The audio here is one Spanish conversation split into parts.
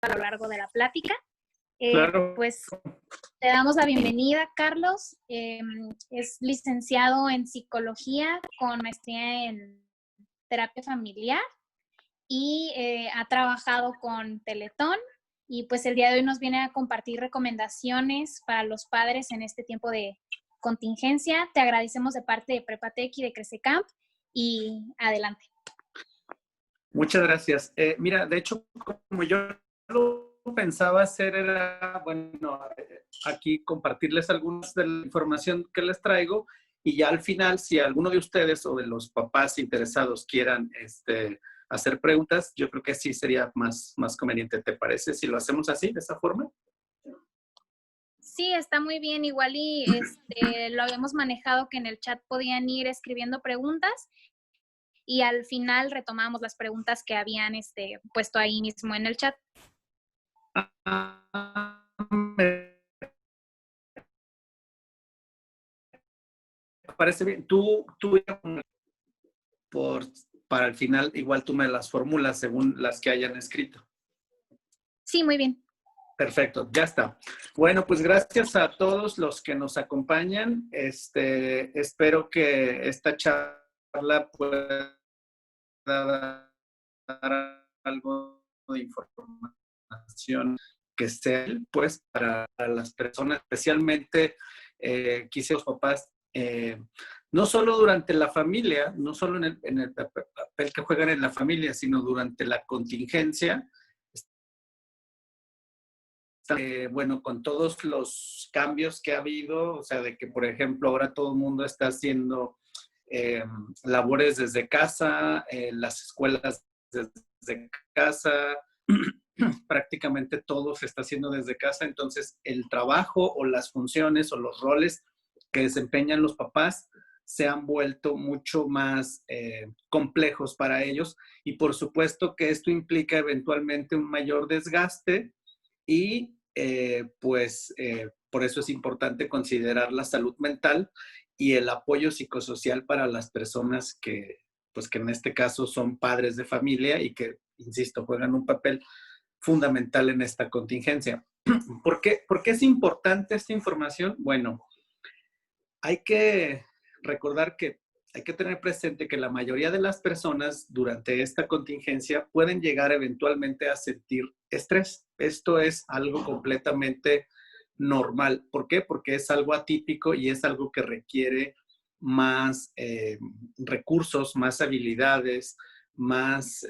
a lo largo de la plática. Claro. Pues te damos la bienvenida, Carlos. Es licenciado en psicología con maestría en terapia familiar y ha trabajado con Teletón. Y pues el día de hoy nos viene a compartir recomendaciones para los padres en este tiempo de contingencia. Te agradecemos de parte de Prepatec y de Crececamp y adelante. Muchas gracias. Mira, de hecho, como yo lo pensaba hacer era, bueno, aquí compartirles algunas de la información que les traigo y ya al final, si alguno de ustedes o de los papás interesados quieran hacer preguntas, yo creo que sí sería más conveniente. ¿Te parece si lo hacemos así, de esa forma? Sí, está muy bien. Igual y lo habíamos manejado que en el chat podían ir escribiendo preguntas y al final retomamos las preguntas que habían puesto ahí mismo en el chat. Me parece bien. Tú para el final, igual tú me las formulas según las que hayan escrito. Sí, muy bien. Perfecto, ya está. Bueno, pues gracias a todos los que nos acompañan. Espero que esta charla pueda dar algo de información que sea, pues, para las personas, especialmente quise los papás, no solo durante la familia, no solo en el papel que juegan en la familia, sino durante la contingencia. Bueno, con todos los cambios que ha habido, o sea, de que, por ejemplo, ahora todo el mundo está haciendo labores desde casa, las escuelas desde casa, prácticamente todo se está haciendo desde casa, entonces el trabajo o las funciones o los roles que desempeñan los papás se han vuelto mucho más complejos para ellos y por supuesto que esto implica eventualmente un mayor desgaste y por eso es importante considerar la salud mental y el apoyo psicosocial para las personas que en este caso son padres de familia y que, insisto, juegan un papel fundamental en esta contingencia. ¿Por qué es importante esta información? Bueno, hay que recordar que hay que tener presente que la mayoría de las personas durante esta contingencia pueden llegar eventualmente a sentir estrés. Esto es algo completamente normal. ¿Por qué? Porque es algo atípico y es algo que requiere más recursos, más habilidades, más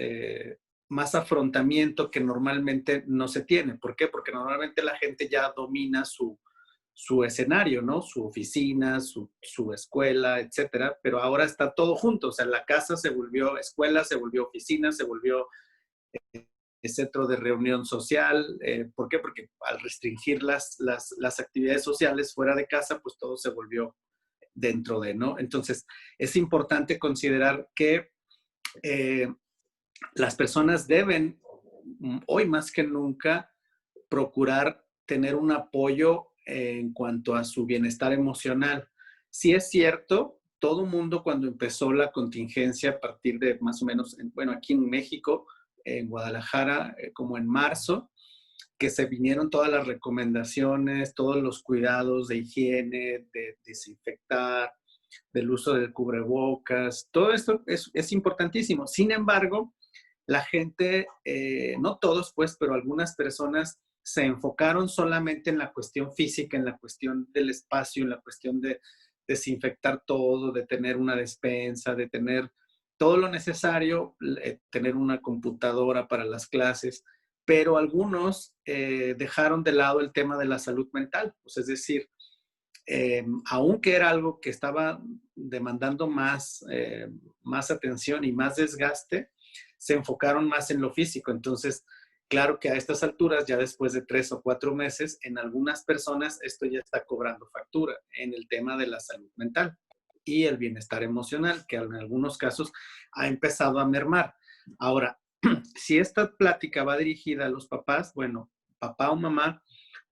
afrontamiento que normalmente no se tiene. ¿Por qué? Porque normalmente la gente ya domina su escenario, ¿no? Su oficina, su escuela, etcétera, pero ahora está todo junto, o sea, la casa se volvió escuela, se volvió oficina, se volvió centro de reunión social. ¿Por qué? Porque al restringir las actividades sociales fuera de casa, pues todo se volvió dentro de, ¿no? Entonces, es importante considerar que las personas deben, hoy más que nunca, procurar tener un apoyo en cuanto a su bienestar emocional. Sí es cierto, todo mundo cuando empezó la contingencia a partir de más o menos, bueno, aquí en México, en Guadalajara, como en marzo, que se vinieron todas las recomendaciones, todos los cuidados de higiene, de desinfectar, del uso del cubrebocas, todo esto es importantísimo. Sin embargo, la gente, no todos pues, pero algunas personas se enfocaron solamente en la cuestión física, en la cuestión del espacio, en la cuestión de desinfectar todo, de tener una despensa, de tener todo lo necesario, tener una computadora para las clases, pero algunos dejaron de lado el tema de la salud mental, pues es decir, aunque era algo que estaba demandando más atención y más desgaste, se enfocaron más en lo físico. Entonces, claro que a estas alturas, ya después de 3 o 4 meses, en algunas personas esto ya está cobrando factura en el tema de la salud mental y el bienestar emocional, que en algunos casos ha empezado a mermar. Ahora, si esta plática va dirigida a los papás, bueno, papá o mamá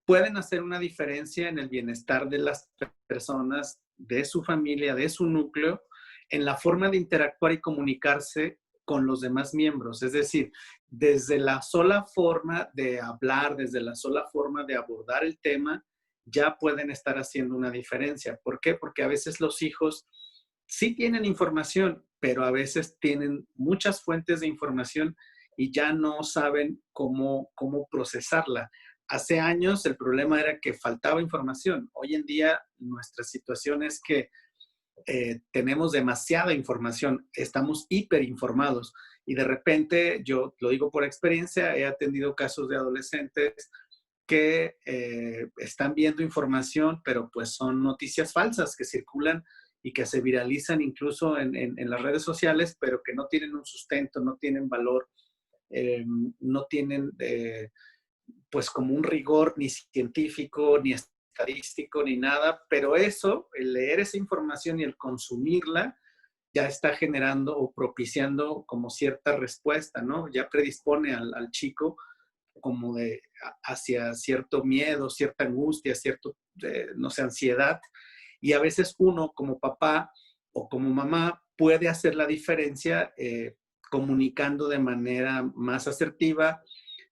pueden hacer una diferencia en el bienestar de las personas, de su familia, de su núcleo, en la forma de interactuar y comunicarse con los demás miembros. Es decir, desde la sola forma de hablar, desde la sola forma de abordar el tema, ya pueden estar haciendo una diferencia. ¿Por qué? Porque a veces los hijos sí tienen información, pero a veces tienen muchas fuentes de información y ya no saben cómo procesarla. Hace años el problema era que faltaba información. Hoy en día nuestra situación es que tenemos demasiada información, estamos hiperinformados y de repente, yo lo digo por experiencia, he atendido casos de adolescentes que están viendo información, pero pues son noticias falsas que circulan y que se viralizan incluso en las redes sociales, pero que no tienen un sustento, no tienen valor, no tienen pues como un rigor ni científico, ni estadístico, ni nada, pero eso, el leer esa información y el consumirla, ya está generando o propiciando como cierta respuesta, ¿no? Ya predispone al chico como de hacia cierto miedo, cierta angustia, cierto, no sé, ansiedad. Y a veces uno como papá o como mamá puede hacer la diferencia comunicando de manera más asertiva,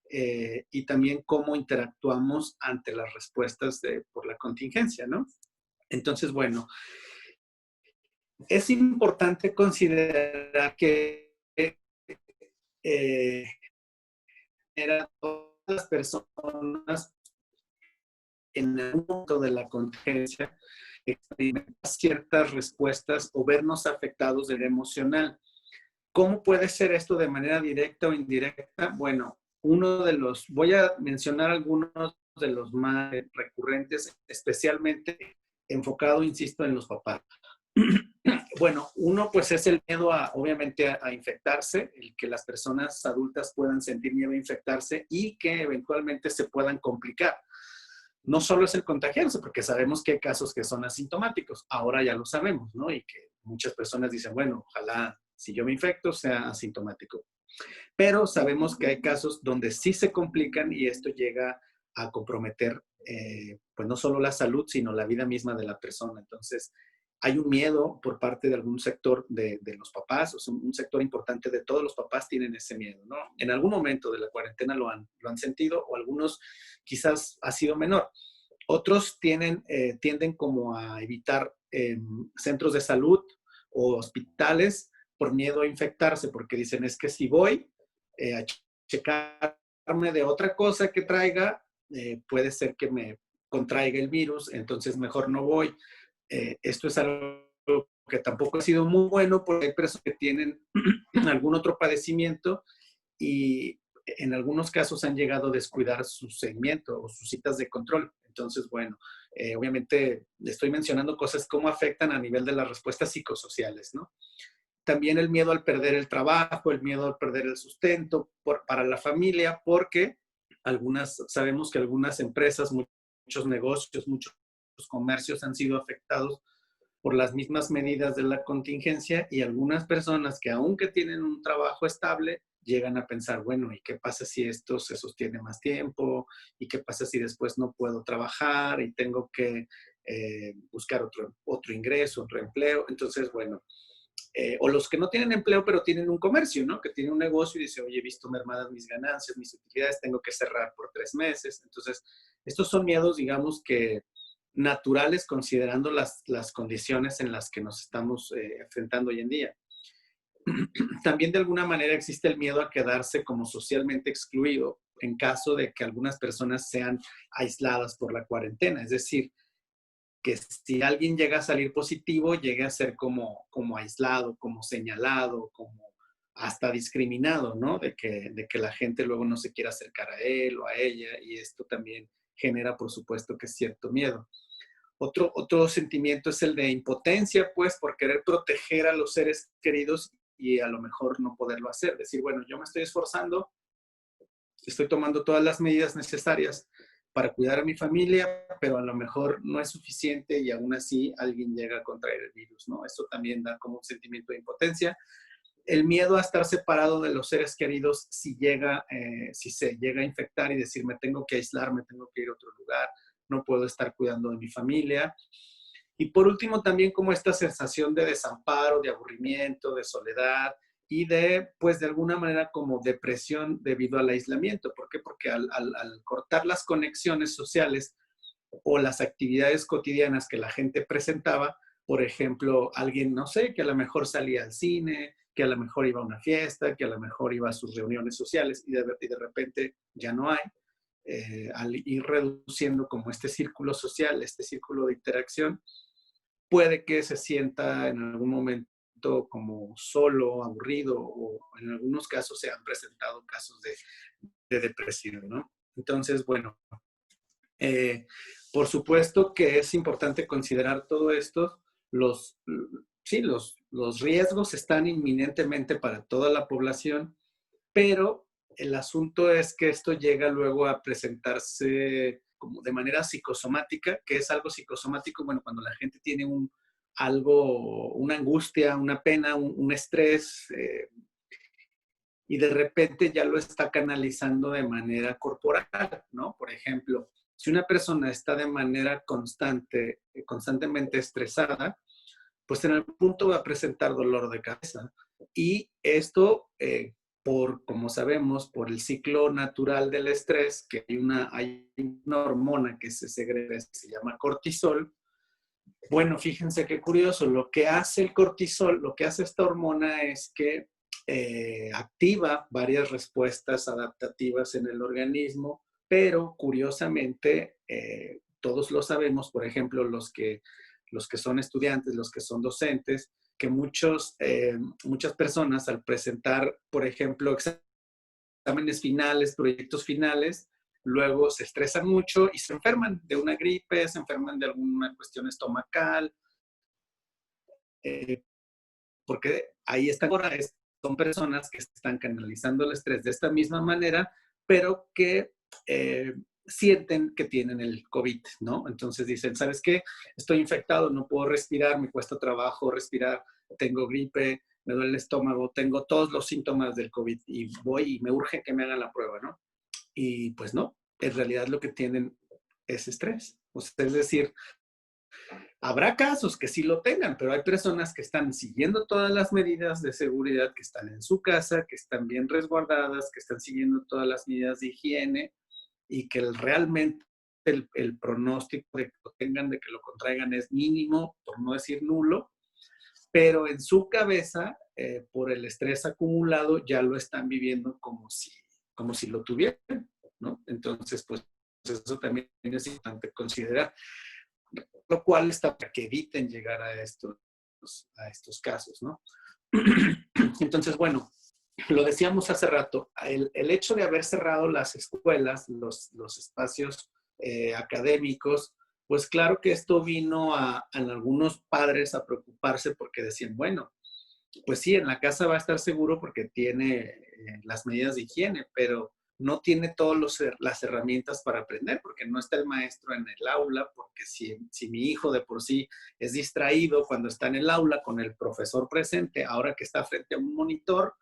y también cómo interactuamos ante las respuestas por la contingencia, ¿no? Entonces, bueno, es importante considerar que eh, todas las personas en el mundo de la contingencia experimentan ciertas respuestas o vernos afectados de lo emocional. ¿Cómo puede ser esto de manera directa o indirecta? Bueno, voy a mencionar algunos de los más recurrentes, especialmente enfocado, insisto, en los papás. Bueno, uno pues es el miedo obviamente, a infectarse, el que las personas adultas puedan sentir miedo a infectarse y que eventualmente se puedan complicar. No solo es el contagiarse, porque sabemos que hay casos que son asintomáticos, ahora ya lo sabemos, ¿no? Y que muchas personas dicen, bueno, ojalá si yo me infecto sea asintomático. Pero sabemos que hay casos donde sí se complican y esto llega a comprometer, pues no solo la salud, sino la vida misma de la persona. Entonces, hay un miedo por parte de algún sector de los papás, o sea, un sector importante de todos los papás tienen ese miedo, ¿no? En algún momento de la cuarentena lo han sentido, o algunos quizás ha sido menor. Otros tienden como a evitar centros de salud o hospitales por miedo a infectarse, porque dicen, es que si voy a checarme de otra cosa que traiga, puede ser que me contraiga el virus, entonces mejor no voy. Esto es algo que tampoco ha sido muy bueno porque hay personas que tienen algún otro padecimiento y en algunos casos han llegado a descuidar su seguimiento o sus citas de control. Entonces, bueno, obviamente estoy mencionando cosas cómo afectan a nivel de las respuestas psicosociales, ¿no? También el miedo al perder el trabajo, el miedo al perder el sustento para la familia, porque sabemos que algunas empresas, muchos negocios, muchos comercios han sido afectados por las mismas medidas de la contingencia y algunas personas que aunque tienen un trabajo estable, llegan a pensar, bueno, ¿y qué pasa si esto se sostiene más tiempo? ¿Y qué pasa si después no puedo trabajar y tengo que buscar otro ingreso, otro empleo? Entonces, bueno, o los que no tienen empleo pero tienen un comercio, ¿no? Que tienen un negocio y dice, oye, he visto mermadas mis ganancias, mis utilidades, tengo que cerrar por 3 meses. Entonces, estos son miedos, digamos, que naturales considerando las condiciones en las que nos estamos enfrentando hoy en día. También de alguna manera existe el miedo a quedarse como socialmente excluido en caso de que algunas personas sean aisladas por la cuarentena. Es decir, que si alguien llega a salir positivo, llegue a ser como aislado, como señalado, como hasta discriminado, ¿no? De que la gente luego no se quiera acercar a él o a ella y esto también genera, por supuesto, que cierto miedo. Otro sentimiento es el de impotencia, pues, por querer proteger a los seres queridos y a lo mejor no poderlo hacer. Decir, bueno, yo me estoy esforzando, estoy tomando todas las medidas necesarias para cuidar a mi familia, pero a lo mejor no es suficiente y aún así alguien llega a contraer el virus, ¿no? Esto también da como un sentimiento de impotencia. El miedo a estar separado de los seres queridos si se llega a infectar y decir, me tengo que aislar, me tengo que ir a otro lugar, no puedo estar cuidando de mi familia. Y por último, también como esta sensación de desamparo, de aburrimiento, de soledad, y de, pues de alguna manera como depresión debido al aislamiento. ¿Por qué? Porque al cortar las conexiones sociales o las actividades cotidianas que la gente presentaba, por ejemplo, alguien, no sé, que a lo mejor salía al cine, que a lo mejor iba a una fiesta, que a lo mejor iba a sus reuniones sociales y de repente ya no hay, al ir reduciendo como este círculo social, este círculo de interacción, puede que se sienta en algún momento como solo, aburrido, o en algunos casos se han presentado casos de depresión, ¿no? Entonces, bueno, eh, por supuesto que es importante considerar todo esto. Los, sí, los riesgos están inminentemente para toda la población, pero el asunto es que esto llega luego a presentarse como de manera psicosomática. ¿Que es algo psicosomático? Bueno, cuando la gente tiene algo, una angustia, una pena, un estrés, y de repente ya lo está canalizando de manera corporal, ¿no? Por ejemplo, si una persona está de manera constantemente estresada, pues en algún punto va a presentar dolor de cabeza. Y esto, como sabemos, por el ciclo natural del estrés, que hay una hormona que se segrega, se llama cortisol. Bueno, fíjense qué curioso, lo que hace el cortisol, lo que hace esta hormona es que activa varias respuestas adaptativas en el organismo, pero curiosamente, todos lo sabemos, por ejemplo, los que son estudiantes, los que son docentes, que muchas personas al presentar, por ejemplo, exámenes finales, proyectos finales, luego se estresan mucho y se enferman de una gripe, se enferman de alguna cuestión estomacal, eh, porque ahí están ahora, son personas que están canalizando el estrés de esta misma manera, pero que sienten que tienen el COVID, ¿no? Entonces dicen, ¿sabes qué? Estoy infectado, no puedo respirar, me cuesta trabajo respirar, tengo gripe, me duele el estómago, tengo todos los síntomas del COVID y voy y me urge que me hagan la prueba, ¿no? Y pues no, en realidad lo que tienen es estrés. O sea, es decir, habrá casos que sí lo tengan, pero hay personas que están siguiendo todas las medidas de seguridad, que están en su casa, que están bien resguardadas, que están siguiendo todas las medidas de higiene y que realmente el pronóstico de que lo tengan, de que lo contraigan es mínimo, por no decir nulo, pero en su cabeza, por el estrés acumulado, ya lo están viviendo como si lo tuvieran, ¿no? Entonces, pues eso también es importante considerar, lo cual está para que eviten llegar a estos casos, ¿no? Entonces, bueno, lo decíamos hace rato, el hecho de haber cerrado las escuelas, los espacios académicos, pues claro que esto vino a algunos padres a preocuparse porque decían, bueno, pues sí, en la casa va a estar seguro porque tiene las medidas de higiene, pero no tiene todas las herramientas para aprender, porque no está el maestro en el aula, porque si mi hijo de por sí es distraído cuando está en el aula con el profesor presente, ahora que está frente a un monitor,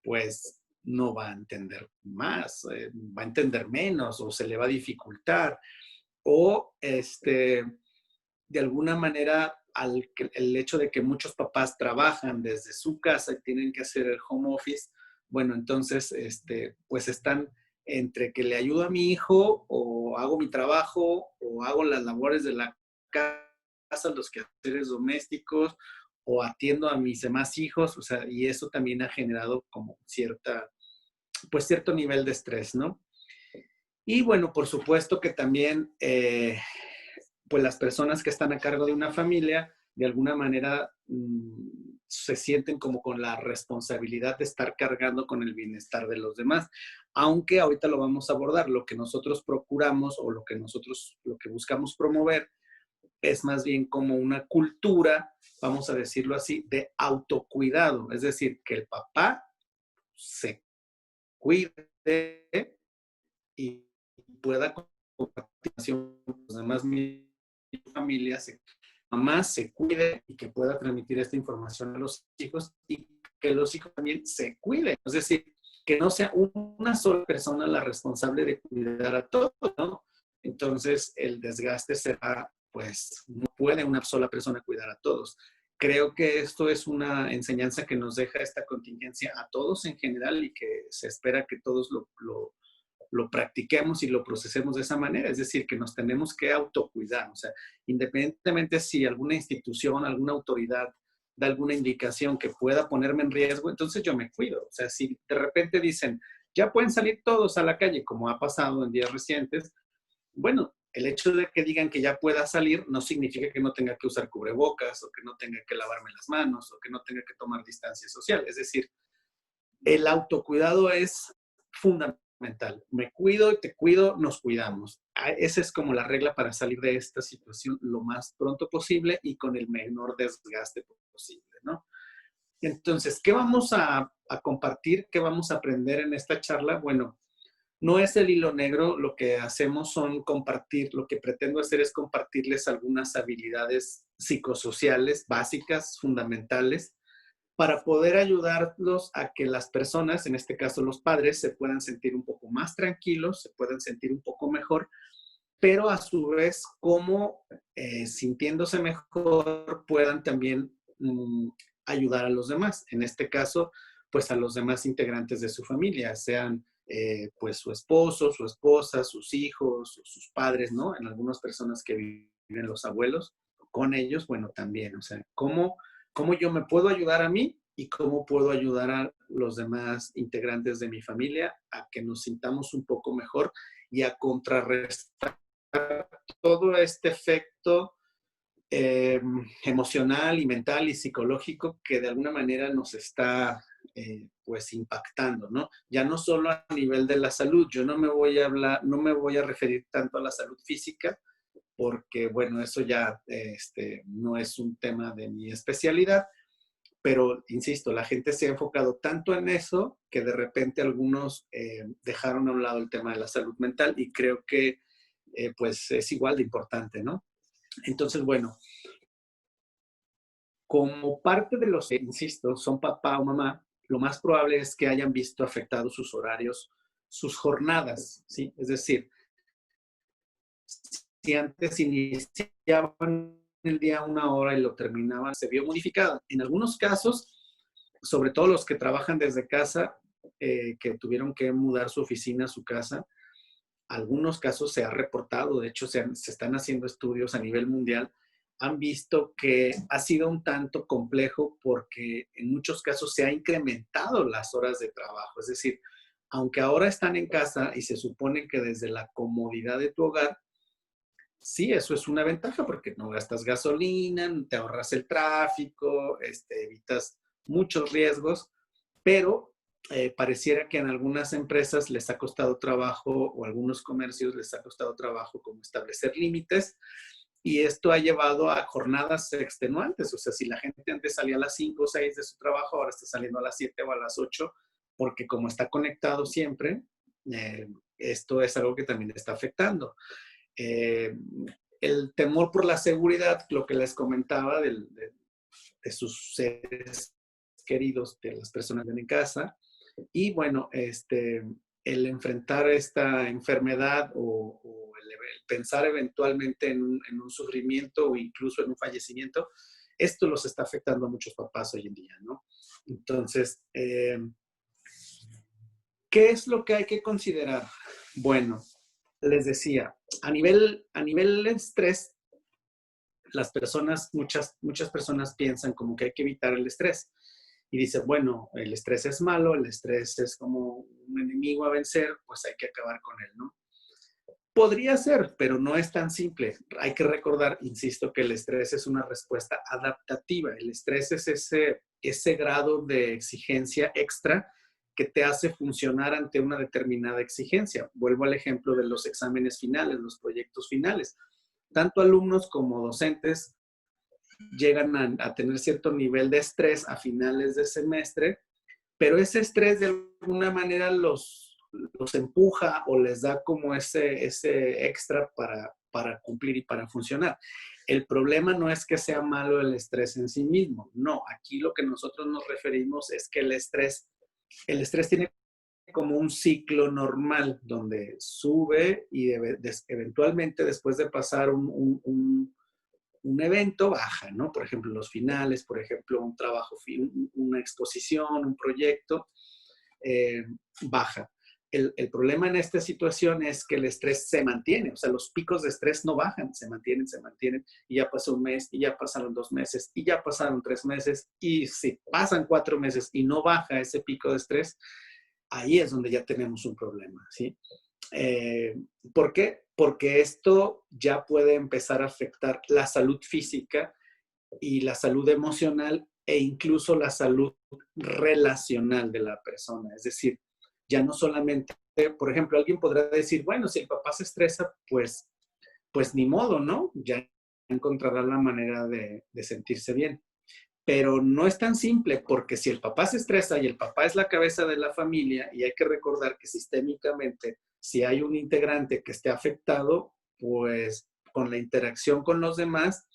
pues no va a entender más, va a entender menos o se le va a dificultar. O de alguna manera el hecho de que muchos papás trabajan desde su casa y tienen que hacer el home office, bueno, entonces, pues están entre que le ayudo a mi hijo o hago mi trabajo o hago las labores de la casa, los quehaceres domésticos o atiendo a mis demás hijos, o sea, y eso también ha generado como pues cierto nivel de estrés, ¿no? Y bueno, por supuesto que también pues las personas que están a cargo de una familia, de alguna manera se sienten como con la responsabilidad de estar cargando con el bienestar de los demás. Aunque ahorita lo vamos a abordar, lo que nosotros procuramos o lo que buscamos promover es más bien como una cultura, vamos a decirlo así, de autocuidado. Es decir, que el papá se cuide y pueda compartir con los demás familias, mamá se cuide y que pueda transmitir esta información a los hijos y que los hijos también se cuiden. Es decir, que no sea una sola persona la responsable de cuidar a todos, ¿no? Entonces el desgaste será, pues, no puede una sola persona cuidar a todos. creo que esto es una enseñanza que nos deja esta contingencia a todos en general y que se espera que todos lo practiquemos y lo procesemos de esa manera, es decir, que nos tenemos que autocuidar, o sea, independientemente si alguna institución, alguna autoridad da alguna indicación que pueda ponerme en riesgo, entonces yo me cuido, o sea, si de repente dicen, ya pueden salir todos a la calle, como ha pasado en días recientes, bueno, el hecho de que digan que ya pueda salir no significa que no tenga que usar cubrebocas o que no tenga que lavarme las manos o que no tenga que tomar distancia social, es decir, el autocuidado es fundamental. Me cuido y te cuido, nos cuidamos. Esa es como la regla para salir de esta situación lo más pronto posible y con el menor desgaste posible, ¿no? Entonces, ¿qué vamos a compartir? ¿Qué vamos a aprender en esta charla? Bueno, no es el hilo negro, lo que hacemos son compartir, lo que pretendo hacer es compartirles algunas habilidades psicosociales básicas, fundamentales, para poder ayudarlos a que las personas, en este caso los padres, se puedan sentir un poco más tranquilos, se puedan sentir un poco mejor, pero a su vez, como sintiéndose mejor, puedan también ayudar a los demás. En este caso, pues a los demás integrantes de su familia, sean pues su esposo, su esposa, sus hijos, sus padres, ¿no? En algunas personas que viven los abuelos, con ellos, bueno, también, o sea, cómo yo me puedo ayudar a mí y cómo puedo ayudar a los demás integrantes de mi familia a que nos sintamos un poco mejor y a contrarrestar todo este efecto emocional y mental y psicológico que de alguna manera nos está pues impactando, ¿no? Ya no solo a nivel de la salud, yo no me voy a hablar, no me voy a referir tanto a la salud física, porque bueno, eso ya no es un tema de mi especialidad, pero insisto, la gente se ha enfocado tanto en eso que de repente algunos dejaron a un lado el tema de la salud mental y creo que pues es igual de importante, ¿no? Entonces, bueno, como parte de los que, insisto, son papá o mamá, lo más probable es que hayan visto afectados sus horarios, sus jornadas, ¿sí? Es decir, si antes iniciaban el día 1 hora y lo terminaban, se vio modificada. En algunos casos, sobre todo los que trabajan desde casa, que tuvieron que mudar su oficina a su casa, algunos casos se ha reportado, de hecho se están haciendo estudios a nivel mundial, han visto que ha sido un tanto complejo porque en muchos casos se ha incrementado las horas de trabajo. Es decir, aunque ahora están en casa y se supone que desde la comodidad de tu hogar, sí, eso es una ventaja porque no gastas gasolina, te ahorras el tráfico, evitas muchos riesgos, pero pareciera que en algunas empresas les ha costado trabajo o algunos comercios les ha costado trabajo como establecer límites y esto ha llevado a jornadas extenuantes. O sea, si la gente antes salía a las 5 o 6 de su trabajo, ahora está saliendo a las 7 o a las 8 porque como está conectado siempre, esto es algo que también está afectando. El temor por la seguridad, lo que les comentaba de sus seres queridos, de las personas en casa, y bueno, el enfrentar esta enfermedad o el pensar eventualmente en un sufrimiento o incluso en un fallecimiento, esto los está afectando a muchos papás hoy en día, ¿no? Entonces, ¿qué es lo que hay que considerar? Bueno, les decía, a nivel estrés, las personas, muchas personas piensan como que hay que evitar el estrés. Y dicen, bueno, el estrés es malo, el estrés es como un enemigo a vencer, pues hay que acabar con él, ¿no? Podría ser, pero no es tan simple. Hay que recordar, insisto, que el estrés es una respuesta adaptativa. El estrés es ese grado de exigencia extra que te hace funcionar ante una determinada exigencia. Vuelvo al ejemplo de los exámenes finales, los proyectos finales. Tanto alumnos como docentes llegan a tener cierto nivel de estrés a finales de semestre, pero ese estrés de alguna manera los empuja o les da como ese extra para cumplir y para funcionar. El problema no es que sea malo el estrés en sí mismo, no, aquí lo que nosotros nos referimos es que el estrés tiene como un ciclo normal donde sube y eventualmente después de pasar un evento, baja, ¿no? Por ejemplo, los finales, por ejemplo, un trabajo, una exposición, un proyecto, baja. El problema en esta situación es que el estrés se mantiene, o sea, los picos de estrés no bajan, se mantienen, y ya pasó un mes, y ya pasaron 2 meses, y ya pasaron 3 meses, y si pasan 4 meses y no baja ese pico de estrés, ahí es donde ya tenemos un problema, ¿sí? ¿Por qué? Porque esto ya puede empezar a afectar la salud física y la salud emocional e incluso la salud relacional de la persona. Es decir, ya no solamente, por ejemplo, alguien podrá decir, bueno, si el papá se estresa, pues ni modo, ¿no? Ya encontrará la manera de sentirse bien. Pero no es tan simple porque si el papá se estresa y el papá es la cabeza de la familia y hay que recordar que sistémicamente si hay un integrante que esté afectado, pues con la interacción con los demás,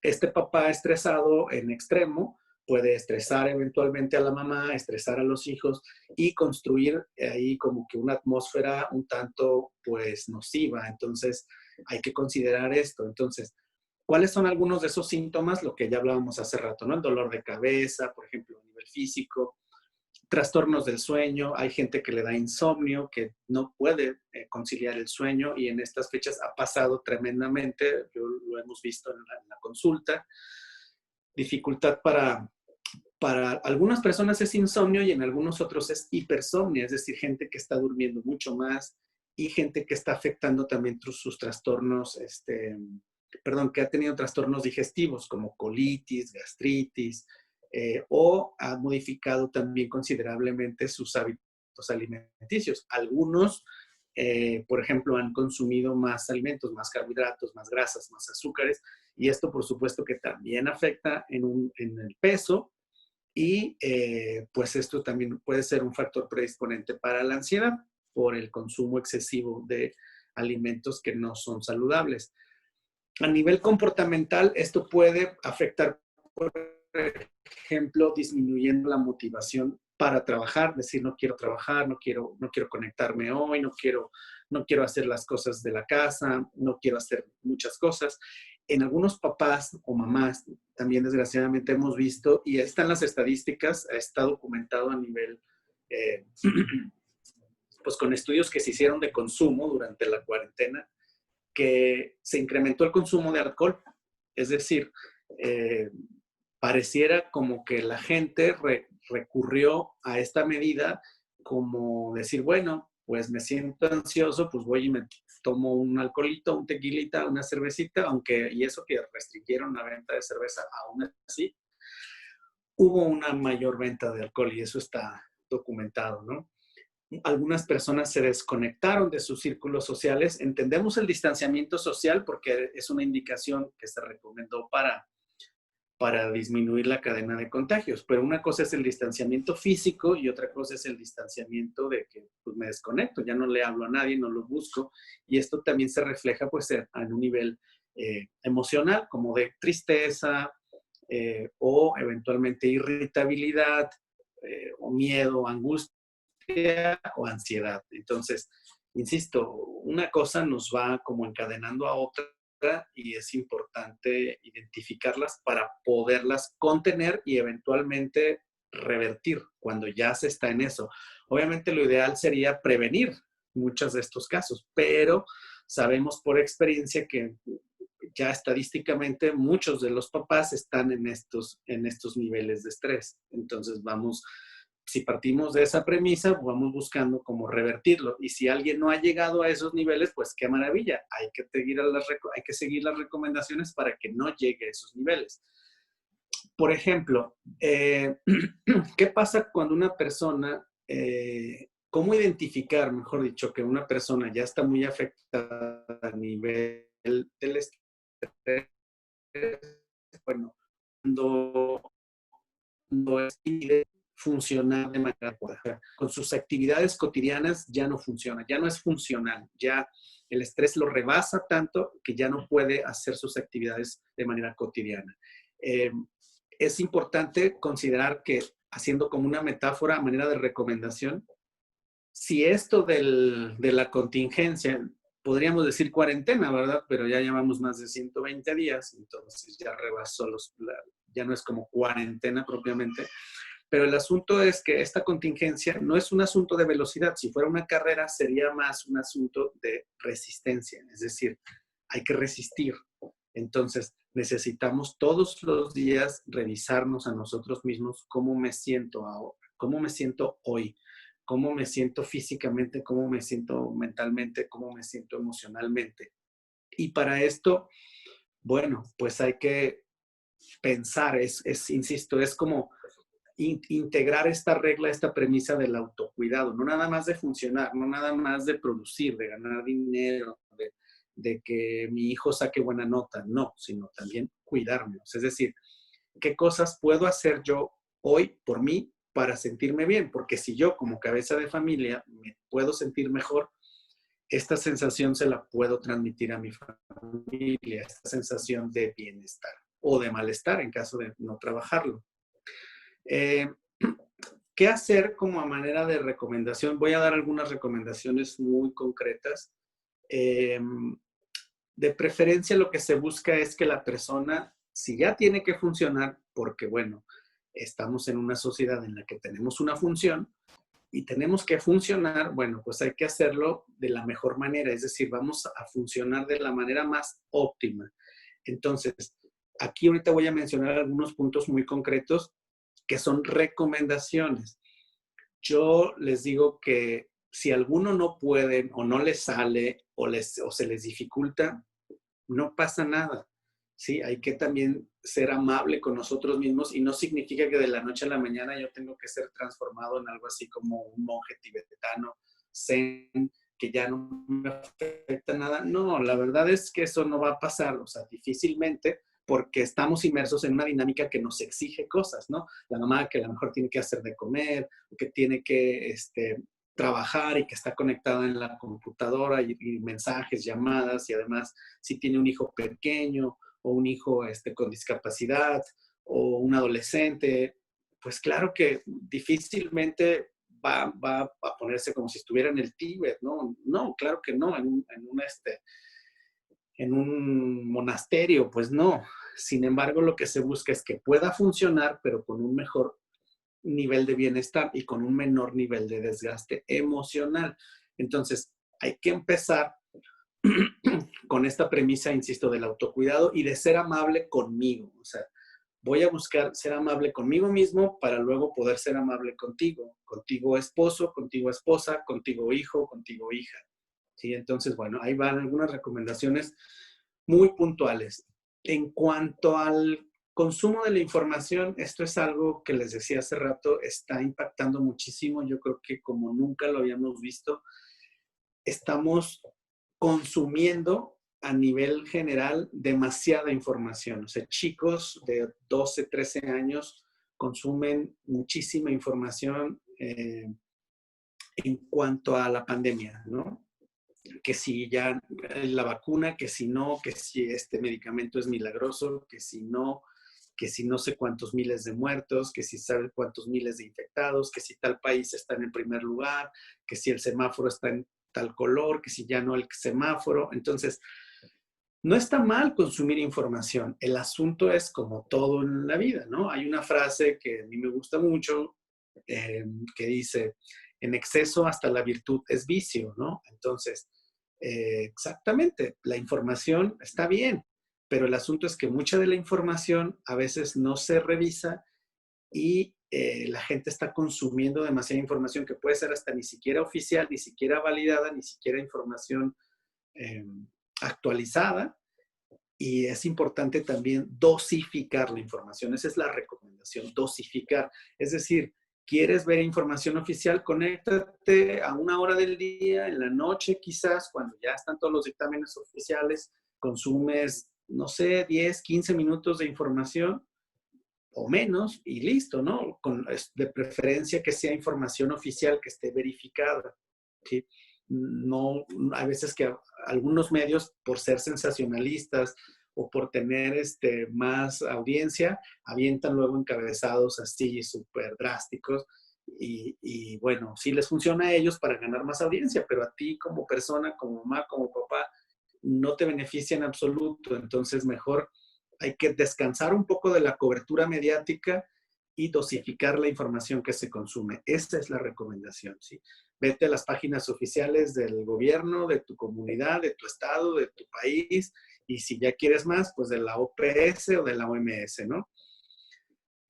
este papá estresado en extremo puede estresar eventualmente a la mamá, estresar a los hijos y construir ahí como que una atmósfera un tanto pues nociva. Entonces hay que considerar esto. Entonces, ¿cuáles son algunos de esos síntomas? Lo que ya hablábamos hace rato, ¿no? El dolor de cabeza, por ejemplo, a nivel físico, trastornos del sueño, hay gente que le da insomnio, que no puede conciliar el sueño y en estas fechas ha pasado tremendamente, lo hemos visto en la consulta, dificultad para algunas personas es insomnio y en algunos otros es hipersomnia, es decir, gente que está durmiendo mucho más y gente que está afectando también sus trastornos, que ha tenido trastornos digestivos como colitis, gastritis, o ha modificado también considerablemente sus hábitos alimenticios. Algunos, por ejemplo, han consumido más alimentos, más carbohidratos, más grasas, más azúcares, y esto por supuesto que también afecta en el peso, y pues esto también puede ser un factor predisponente para la ansiedad por el consumo excesivo de alimentos que no son saludables. A nivel comportamental, esto puede afectar, por ejemplo, disminuyendo la motivación para trabajar, decir, no quiero trabajar, no quiero conectarme hoy, no quiero hacer las cosas de la casa, no quiero hacer muchas cosas. En algunos papás o mamás, también desgraciadamente hemos visto, y están las estadísticas, está documentado a nivel, pues con estudios que se hicieron de consumo durante la cuarentena, que se incrementó el consumo de alcohol. Es decir, pareciera como que la gente recurrió a esta medida como decir, bueno, pues me siento ansioso, pues voy y me tomo un alcoholito, un tequilita, una cervecita, y eso que restringieron la venta de cerveza, aún así, hubo una mayor venta de alcohol y eso está documentado, ¿no? Algunas personas se desconectaron de sus círculos sociales. Entendemos el distanciamiento social porque es una indicación que se recomendó para disminuir la cadena de contagios, pero una cosa es el distanciamiento físico y otra cosa es el distanciamiento de que pues, me desconecto, ya no le hablo a nadie, no lo busco, y esto también se refleja pues en un nivel emocional, como de tristeza o eventualmente irritabilidad o miedo, angustia o ansiedad. Entonces, insisto, una cosa nos va como encadenando a otra y es importante identificarlas para poderlas contener y eventualmente revertir cuando ya se está en eso. Obviamente lo ideal sería prevenir muchos de estos casos, pero sabemos por experiencia que ya estadísticamente muchos de los papás están en estos niveles de estrés. Entonces si partimos de esa premisa, vamos buscando cómo revertirlo. Y si alguien no ha llegado a esos niveles, pues qué maravilla. Hay que seguir las recomendaciones para que no llegue a esos niveles. Por ejemplo, ¿qué pasa cuando una persona, cómo identificar, mejor dicho, que una persona ya está muy afectada a nivel del estrés? Bueno, cuando es funcionar de manera adecuada. Con sus actividades cotidianas ya no funciona, ya no es funcional, ya el estrés lo rebasa tanto que ya no puede hacer sus actividades de manera cotidiana. Es importante considerar que, haciendo como una metáfora a manera de recomendación, si esto de la contingencia podríamos decir cuarentena, ¿verdad? Pero ya llevamos más de 120 días, entonces ya rebasó ya no es como cuarentena propiamente. Pero el asunto es que esta contingencia no es un asunto de velocidad. Si fuera una carrera, sería más un asunto de resistencia. Es decir, hay que resistir. Entonces, necesitamos todos los días revisarnos a nosotros mismos cómo me siento ahora, cómo me siento hoy, cómo me siento físicamente, cómo me siento mentalmente, cómo me siento emocionalmente. Y para esto, bueno, pues hay que pensar, insisto, es como integrar esta regla, esta premisa del autocuidado, no nada más de funcionar, no nada más de producir, de ganar dinero, de que mi hijo saque buena nota, no, sino también cuidarme. Es decir, ¿qué cosas puedo hacer yo hoy por mí para sentirme bien? Porque si yo como cabeza de familia me puedo sentir mejor, esta sensación se la puedo transmitir a mi familia, esta sensación de bienestar o de malestar en caso de no trabajarlo. ¿Qué hacer como a manera de recomendación? Voy a dar algunas recomendaciones muy concretas. De preferencia, lo que se busca es que la persona, si ya tiene que funcionar, porque bueno, estamos en una sociedad en la que tenemos una función y tenemos que funcionar, bueno, pues hay que hacerlo de la mejor manera, es decir, vamos a funcionar de la manera más óptima. Entonces, aquí ahorita voy a mencionar algunos puntos muy concretos que son recomendaciones. Yo les digo que si alguno no pueden o no les sale o se les dificulta, no pasa nada. Sí, hay que también ser amable con nosotros mismos y no significa que de la noche a la mañana yo tengo que ser transformado en algo así como un monje tibetano, zen, que ya no me afecta nada. No, la verdad es que eso no va a pasar, o sea, difícilmente, porque estamos inmersos en una dinámica que nos exige cosas, ¿no? La mamá que a lo mejor tiene que hacer de comer, o que tiene que trabajar y que está conectada en la computadora y mensajes, llamadas, y además si tiene un hijo pequeño o un hijo con discapacidad o un adolescente, pues claro que difícilmente va a ponerse como si estuviera en el Tíbet, ¿no? No, claro que no, en un monasterio, pues no. Sin embargo, lo que se busca es que pueda funcionar, pero con un mejor nivel de bienestar y con un menor nivel de desgaste emocional. Entonces, hay que empezar con esta premisa, insisto, del autocuidado y de ser amable conmigo. O sea, voy a buscar ser amable conmigo mismo para luego poder ser amable contigo esposo, contigo esposa, contigo hijo, contigo hija. ¿Sí? Entonces, bueno, ahí van algunas recomendaciones muy puntuales. En cuanto al consumo de la información, esto es algo que les decía hace rato, está impactando muchísimo. Yo creo que como nunca lo habíamos visto, estamos consumiendo a nivel general demasiada información. O sea, chicos de 12, 13 años consumen muchísima información en cuanto a la pandemia, ¿no? Que si ya la vacuna, que si no, que si este medicamento es milagroso, que si no sé cuántos miles de muertos, que si sabe cuántos miles de infectados, que si tal país está en el primer lugar, que si el semáforo está en tal color, que si ya no el semáforo. Entonces, no está mal consumir información. El asunto es como todo en la vida, ¿no? Hay una frase que a mí me gusta mucho que dice, en exceso hasta la virtud es vicio, ¿no? Entonces, exactamente, la información está bien, pero el asunto es que mucha de la información a veces no se revisa y la gente está consumiendo demasiada información que puede ser hasta ni siquiera oficial, ni siquiera validada, ni siquiera información eh, actualizada. Y es importante también dosificar la información. Esa es la recomendación, dosificar. Es decir, ¿quieres ver información oficial? Conéctate a una hora del día, en la noche quizás, cuando ya están todos los dictámenes oficiales, consumes, no sé, 10, 15 minutos de información o menos y listo, ¿no? De preferencia que sea información oficial, que esté verificada, ¿sí? No, hay veces que algunos medios, por ser sensacionalistas o por tener más audiencia, avientan luego encabezados así súper drásticos y bueno, sí les funciona a ellos para ganar más audiencia, pero a ti como persona, como mamá, como papá, no te beneficia en absoluto. Entonces, mejor hay que descansar un poco de la cobertura mediática y dosificar la información que se consume. Esa es la recomendación, ¿sí? Vete a las páginas oficiales del gobierno, de tu comunidad, de tu estado, de tu país, y si ya quieres más, pues de la OPS o de la OMS, ¿no?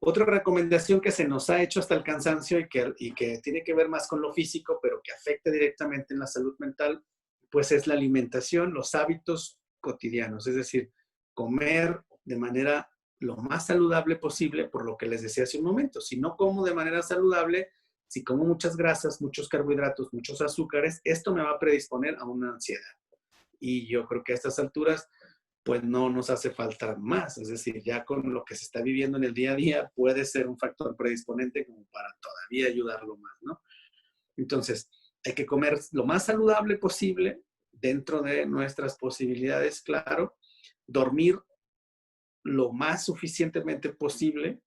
Otra recomendación que se nos ha hecho hasta el cansancio y que tiene que ver más con lo físico, pero que afecta directamente en la salud mental, pues es la alimentación, los hábitos cotidianos, es decir, comer de manera lo más saludable posible, por lo que les decía hace un momento. Si no como de manera saludable, si como muchas grasas, muchos carbohidratos, muchos azúcares, esto me va a predisponer a una ansiedad. Y yo creo que a estas alturas pues no nos hace falta más. Es decir, ya con lo que se está viviendo en el día a día puede ser un factor predisponente como para todavía ayudarlo más, ¿no? Entonces, hay que comer lo más saludable posible dentro de nuestras posibilidades, claro, dormir lo más suficientemente posible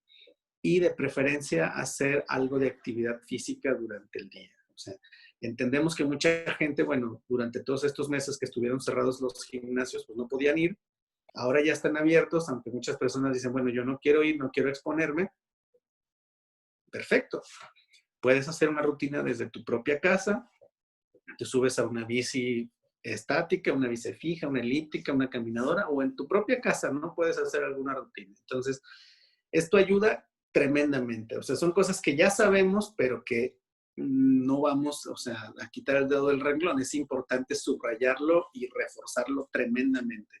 y de preferencia hacer algo de actividad física durante el día. O sea, entendemos que mucha gente, bueno, durante todos estos meses que estuvieron cerrados los gimnasios, pues no podían ir. Ahora ya están abiertos, aunque muchas personas dicen, bueno, yo no quiero ir, no quiero exponerme. Perfecto. Puedes hacer una rutina desde tu propia casa. Te subes a una bici estática, una bici fija, una elíptica, una caminadora, o en tu propia casa, ¿no? Puedes hacer alguna rutina. Entonces, esto ayuda tremendamente. O sea, son cosas que ya sabemos, pero que no vamos, o sea, a quitar el dedo del renglón. Es importante subrayarlo y reforzarlo tremendamente.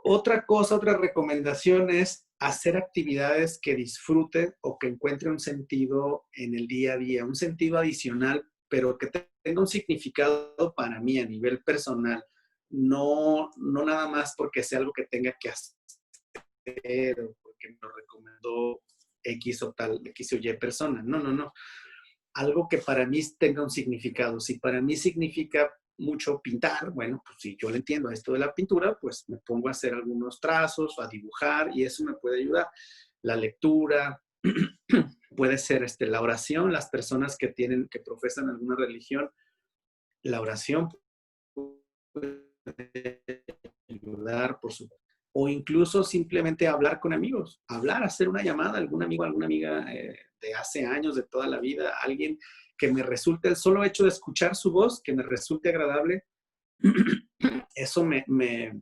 Otra cosa, otra recomendación es hacer actividades que disfrute o que encuentre un sentido en el día a día, un sentido adicional, pero que tenga un significado para mí a nivel personal. No nada más porque sea algo que tenga que hacer o porque me lo recomendó X o tal, X o Y persona. No, no, no. Algo que para mí tenga un significado. Si para mí significa mucho pintar, bueno, pues si yo le entiendo a esto de la pintura, pues me pongo a hacer algunos trazos, a dibujar y eso me puede ayudar. La lectura, puede ser la oración, las personas que profesan alguna religión, la oración puede ayudar, por su o incluso simplemente hablar con amigos, hablar, hacer una llamada a algún amigo, alguna amiga de hace años, de toda la vida, alguien que me resulte, el solo hecho de escuchar su voz, que me resulte agradable, eso me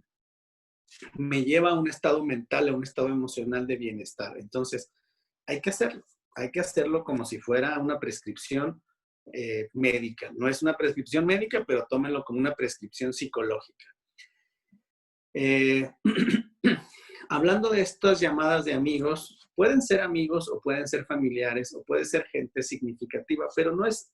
lleva a un estado mental, a un estado emocional de bienestar. Entonces, hay que hacerlo como si fuera una prescripción médica. No es una prescripción médica, pero tómenlo como una prescripción psicológica. Hablando de estas llamadas de amigos, pueden ser amigos o pueden ser familiares o puede ser gente significativa, pero no es,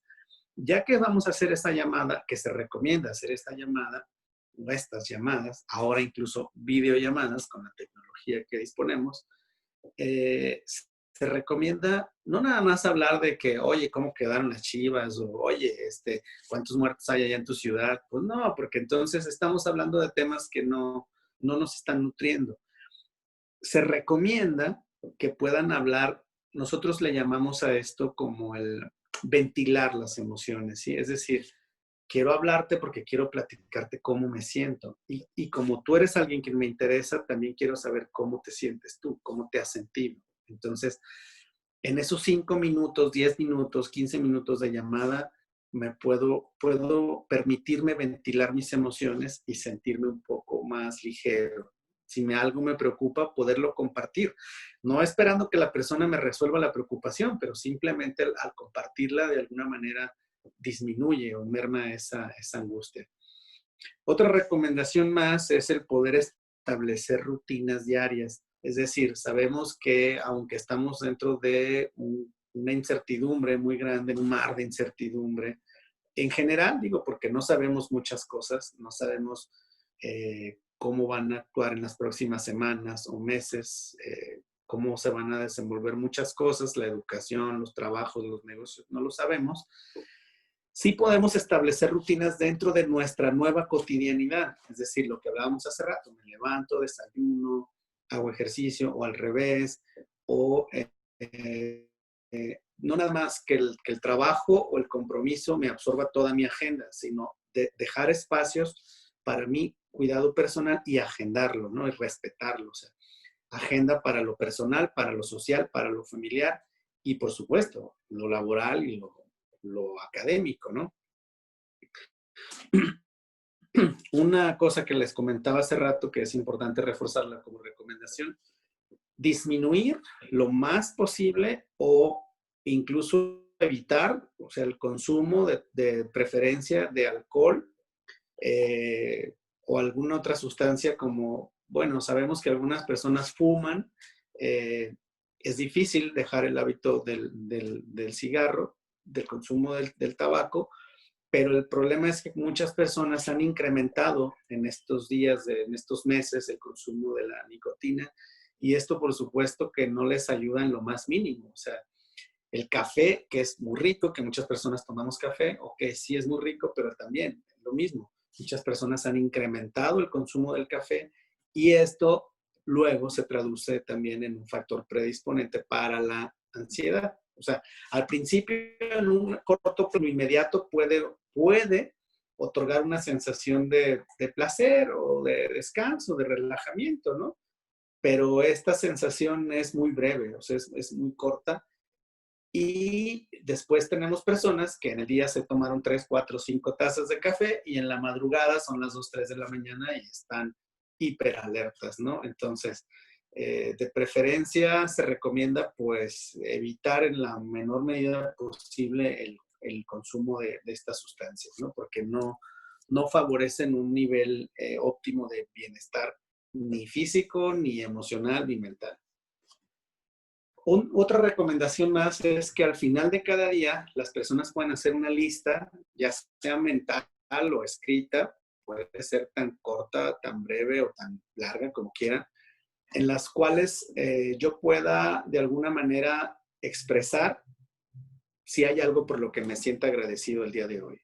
ya que vamos a hacer esta llamada, que se recomienda hacer esta llamada o estas llamadas, ahora incluso videollamadas con la tecnología que disponemos, se recomienda no nada más hablar de que, oye, ¿cómo quedaron las Chivas? O, oye, ¿cuántos muertos hay allá en tu ciudad? Pues no, porque entonces estamos hablando de temas que no nos están nutriendo. Se recomienda que puedan hablar, nosotros le llamamos a esto como el ventilar las emociones, ¿sí? Es decir, quiero hablarte porque quiero platicarte cómo me siento. Y como tú eres alguien que me interesa, también quiero saber cómo te sientes tú, cómo te has sentido. Entonces, en esos 5 minutos, 10 minutos, 15 minutos de llamada, puedo permitirme ventilar mis emociones y sentirme un poco más ligero. Si algo me preocupa, poderlo compartir. No esperando que la persona me resuelva la preocupación, pero simplemente al compartirla de alguna manera disminuye o merma esa angustia. Otra recomendación más es el poder establecer rutinas diarias. Es decir, sabemos que aunque estamos dentro de una incertidumbre muy grande, un mar de incertidumbre, en general, digo, porque no sabemos muchas cosas, no sabemos cómo van a actuar en las próximas semanas o meses, cómo se van a desenvolver muchas cosas, la educación, los trabajos, los negocios, no lo sabemos. Sí podemos establecer rutinas dentro de nuestra nueva cotidianidad, es decir, lo que hablábamos hace rato, me levanto, desayuno, hago ejercicio o al revés, o no nada más que el trabajo o el compromiso me absorba toda mi agenda, sino dejar espacios para mi cuidado personal y agendarlo, ¿no? Y respetarlo. O sea, agenda para lo personal, para lo social, para lo familiar y, por supuesto, lo laboral y lo académico, ¿no? Una cosa que les comentaba hace rato que es importante reforzarla como recomendación, disminuir lo más posible o incluso evitar, o sea, el consumo de preferencia de alcohol o alguna otra sustancia como, bueno, sabemos que algunas personas fuman, es difícil dejar el hábito del cigarro, del consumo del tabaco, pero el problema es que muchas personas han incrementado en estos días, en estos meses, el consumo de la nicotina y esto por supuesto que no les ayuda en lo más mínimo. O sea, el café, que es muy rico, que muchas personas tomamos café, o que sí es muy rico, pero también es lo mismo. Muchas personas han incrementado el consumo del café y esto luego se traduce también en un factor predisponente para la ansiedad. O sea, al principio, en un corto plazo inmediato, puede otorgar una sensación de placer o de descanso, de relajamiento, ¿no? Pero esta sensación es muy breve, o sea, es muy corta. Y después tenemos personas que en el día se tomaron 3, 4, 5 tazas de café y en la madrugada son las 2, 3 de la mañana y están hiperalertas, ¿no? Entonces, de preferencia se recomienda pues evitar en la menor medida posible el consumo de estas sustancias, ¿no? Porque no favorecen un nivel óptimo de bienestar ni físico, ni emocional, ni mental. Otra recomendación más es que al final de cada día las personas puedan hacer una lista, ya sea mental o escrita, puede ser tan corta, tan breve o tan larga como quieran, en las cuales yo pueda de alguna manera expresar si hay algo por lo que me sienta agradecido el día de hoy.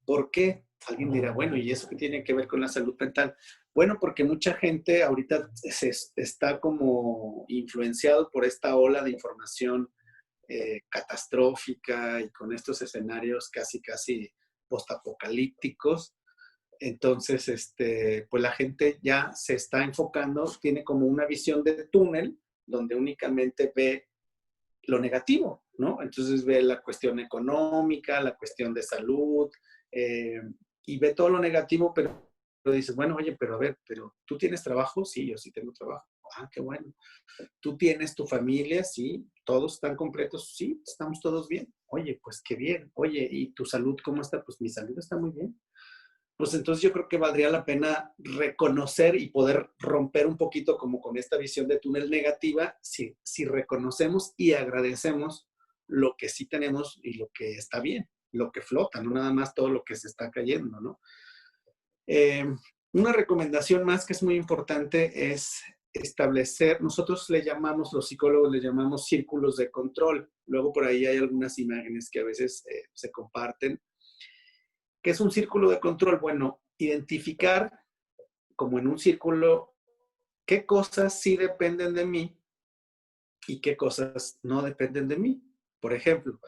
¿Por qué? Alguien dirá, bueno, ¿y eso qué tiene que ver con la salud mental? Bueno, porque mucha gente ahorita está como influenciado por esta ola de información catastrófica y con estos escenarios casi postapocalípticos. Entonces, pues la gente ya se está enfocando, tiene como una visión de túnel donde únicamente ve lo negativo, ¿no? Entonces ve la cuestión económica, la cuestión de salud, eh, y ve todo lo negativo, pero dices, bueno, oye, pero a ver, pero ¿tú tienes trabajo? Sí, yo sí tengo trabajo. Ah, qué bueno. ¿Tú tienes tu familia? Sí. ¿Todos están completos? Sí, estamos todos bien. Oye, pues qué bien. Oye, ¿y tu salud cómo está? Pues mi salud está muy bien. Pues entonces yo creo que valdría la pena reconocer y poder romper un poquito como con esta visión de túnel negativa si reconocemos y agradecemos lo que sí tenemos y lo que está bien, lo que flota, no nada más todo lo que se está cayendo, ¿no? Eh, una recomendación más que es muy importante es establecer, nosotros le llamamos, los psicólogos le llamamos círculos de control. Luego por ahí hay algunas imágenes que a veces se comparten. ¿Qué es un círculo de control? Bueno, identificar como en un círculo qué cosas sí dependen de mí y qué cosas no dependen de mí. Por ejemplo,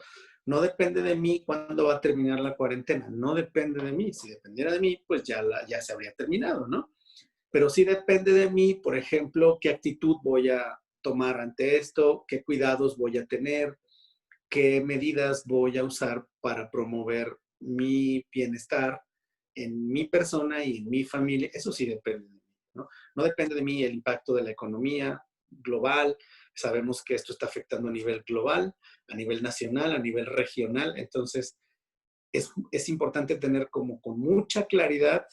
no depende de mí cuándo va a terminar la cuarentena. No depende de mí. Si dependiera de mí, pues ya se habría terminado, ¿no? Pero sí depende de mí, por ejemplo, qué actitud voy a tomar ante esto, qué cuidados voy a tener, qué medidas voy a usar para promover mi bienestar en mi persona y en mi familia. Eso sí depende de mí, ¿no? No depende de mí el impacto de la economía global. Sabemos que esto está afectando a nivel global, a nivel nacional, a nivel regional. Entonces, es importante tener como con mucha claridad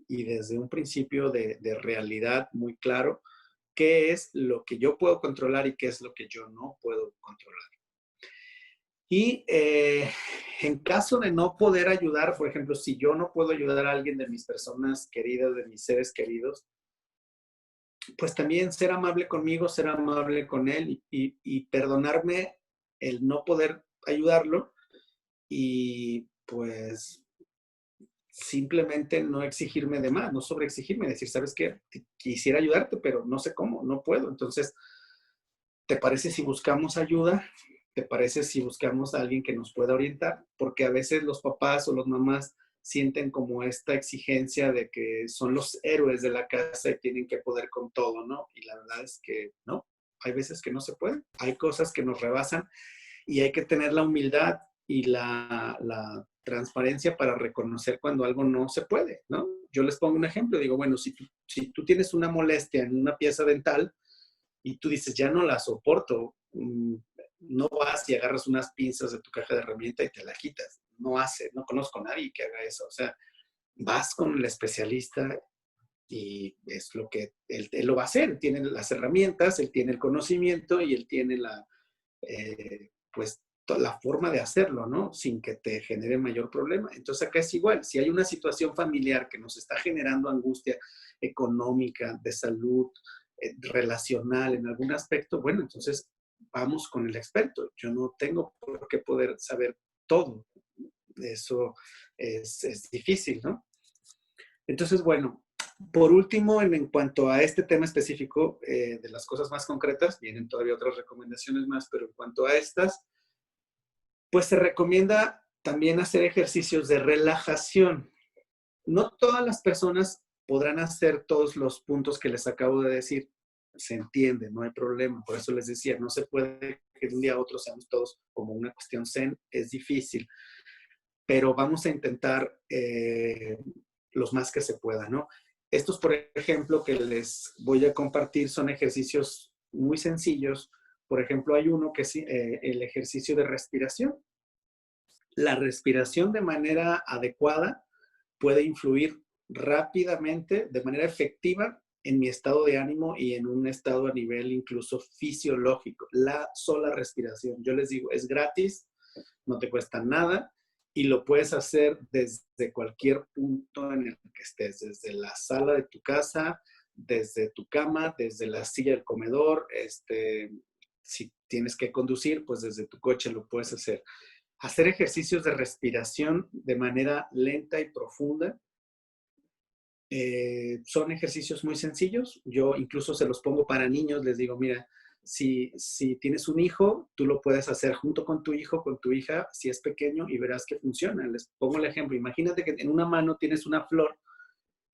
y desde un principio de realidad muy claro qué es lo que yo puedo controlar y qué es lo que yo no puedo controlar. Y en caso de no poder ayudar, por ejemplo, si yo no puedo ayudar a alguien de mis personas queridas, de mis seres queridos, pues también ser amable conmigo, ser amable con él y perdonarme el no poder ayudarlo y pues simplemente no exigirme de más, no sobreexigirme, decir, ¿sabes qué? Quisiera ayudarte, pero no sé cómo, no puedo. Entonces, ¿te parece si buscamos ayuda? ¿te parece si buscamos a alguien que nos pueda orientar? Porque a veces los papás o las mamás sienten como esta exigencia de que son los héroes de la casa y tienen que poder con todo, ¿no? Y la verdad es que no, hay veces que no se puede, hay cosas que nos rebasan y hay que tener la humildad y la transparencia para reconocer cuando algo no se puede, ¿no? Yo les pongo un ejemplo, digo, bueno, si tú tienes una molestia en una pieza dental y tú dices, ya no la soporto, no vas y agarras unas pinzas de tu caja de herramienta y te la quitas. No conozco a nadie que haga eso. O sea, vas con el especialista y es lo que él lo va a hacer. Él tiene las herramientas, él tiene el conocimiento y él tiene pues, la forma de hacerlo, ¿no? Sin que te genere mayor problema. Entonces acá es igual. Si hay una situación familiar que nos está generando angustia económica, de salud, relacional en algún aspecto, bueno, entonces vamos con el experto. Yo no tengo por qué poder saber todo. Eso es difícil, ¿no? Entonces, bueno, por último, en cuanto a este tema específico, de las cosas más concretas, vienen todavía otras recomendaciones más, pero en cuanto a estas, pues se recomienda también hacer ejercicios de relajación. No todas las personas podrán hacer todos los puntos que les acabo de decir. Se entiende, no hay problema. Por eso les decía, no se puede que de un día a otro seamos todos como una cuestión zen. Es difícil, pero vamos a intentar los más que se pueda, ¿no? Estos, por ejemplo, que les voy a compartir son ejercicios muy sencillos. Por ejemplo, hay uno que es el ejercicio de respiración. La respiración de manera adecuada puede influir rápidamente, de manera efectiva, en mi estado de ánimo y en un estado a nivel incluso fisiológico. La sola respiración. Yo les digo, es gratis, no te cuesta nada y lo puedes hacer desde cualquier punto en el que estés, desde la sala de tu casa, desde tu cama, desde la silla del comedor, si tienes que conducir, pues desde tu coche lo puedes hacer. Hacer ejercicios de respiración de manera lenta y profunda. Son ejercicios muy sencillos. Yo incluso se los pongo para niños. Les digo, mira, si tienes un hijo, tú lo puedes hacer junto con tu hijo, con tu hija, si es pequeño, y verás que funciona. Les pongo el ejemplo. Imagínate que en una mano tienes una flor.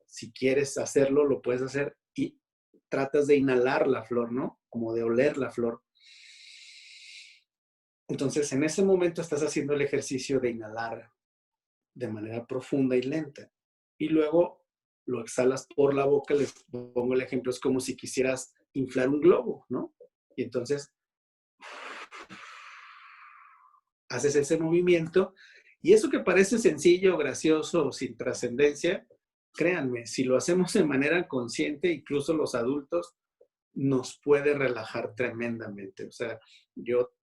Si quieres hacerlo, lo puedes hacer y tratas de inhalar la flor, ¿no? Como de oler la flor. Entonces, en ese momento estás haciendo el ejercicio de inhalar de manera profunda y lenta. Y luego lo exhalas por la boca. Les pongo el ejemplo, es como si quisieras inflar un globo, ¿no? Y entonces haces ese movimiento y eso que parece sencillo, gracioso o sin trascendencia, créanme, si lo hacemos de manera consciente, incluso los adultos, nos puede relajar tremendamente. O sea, yo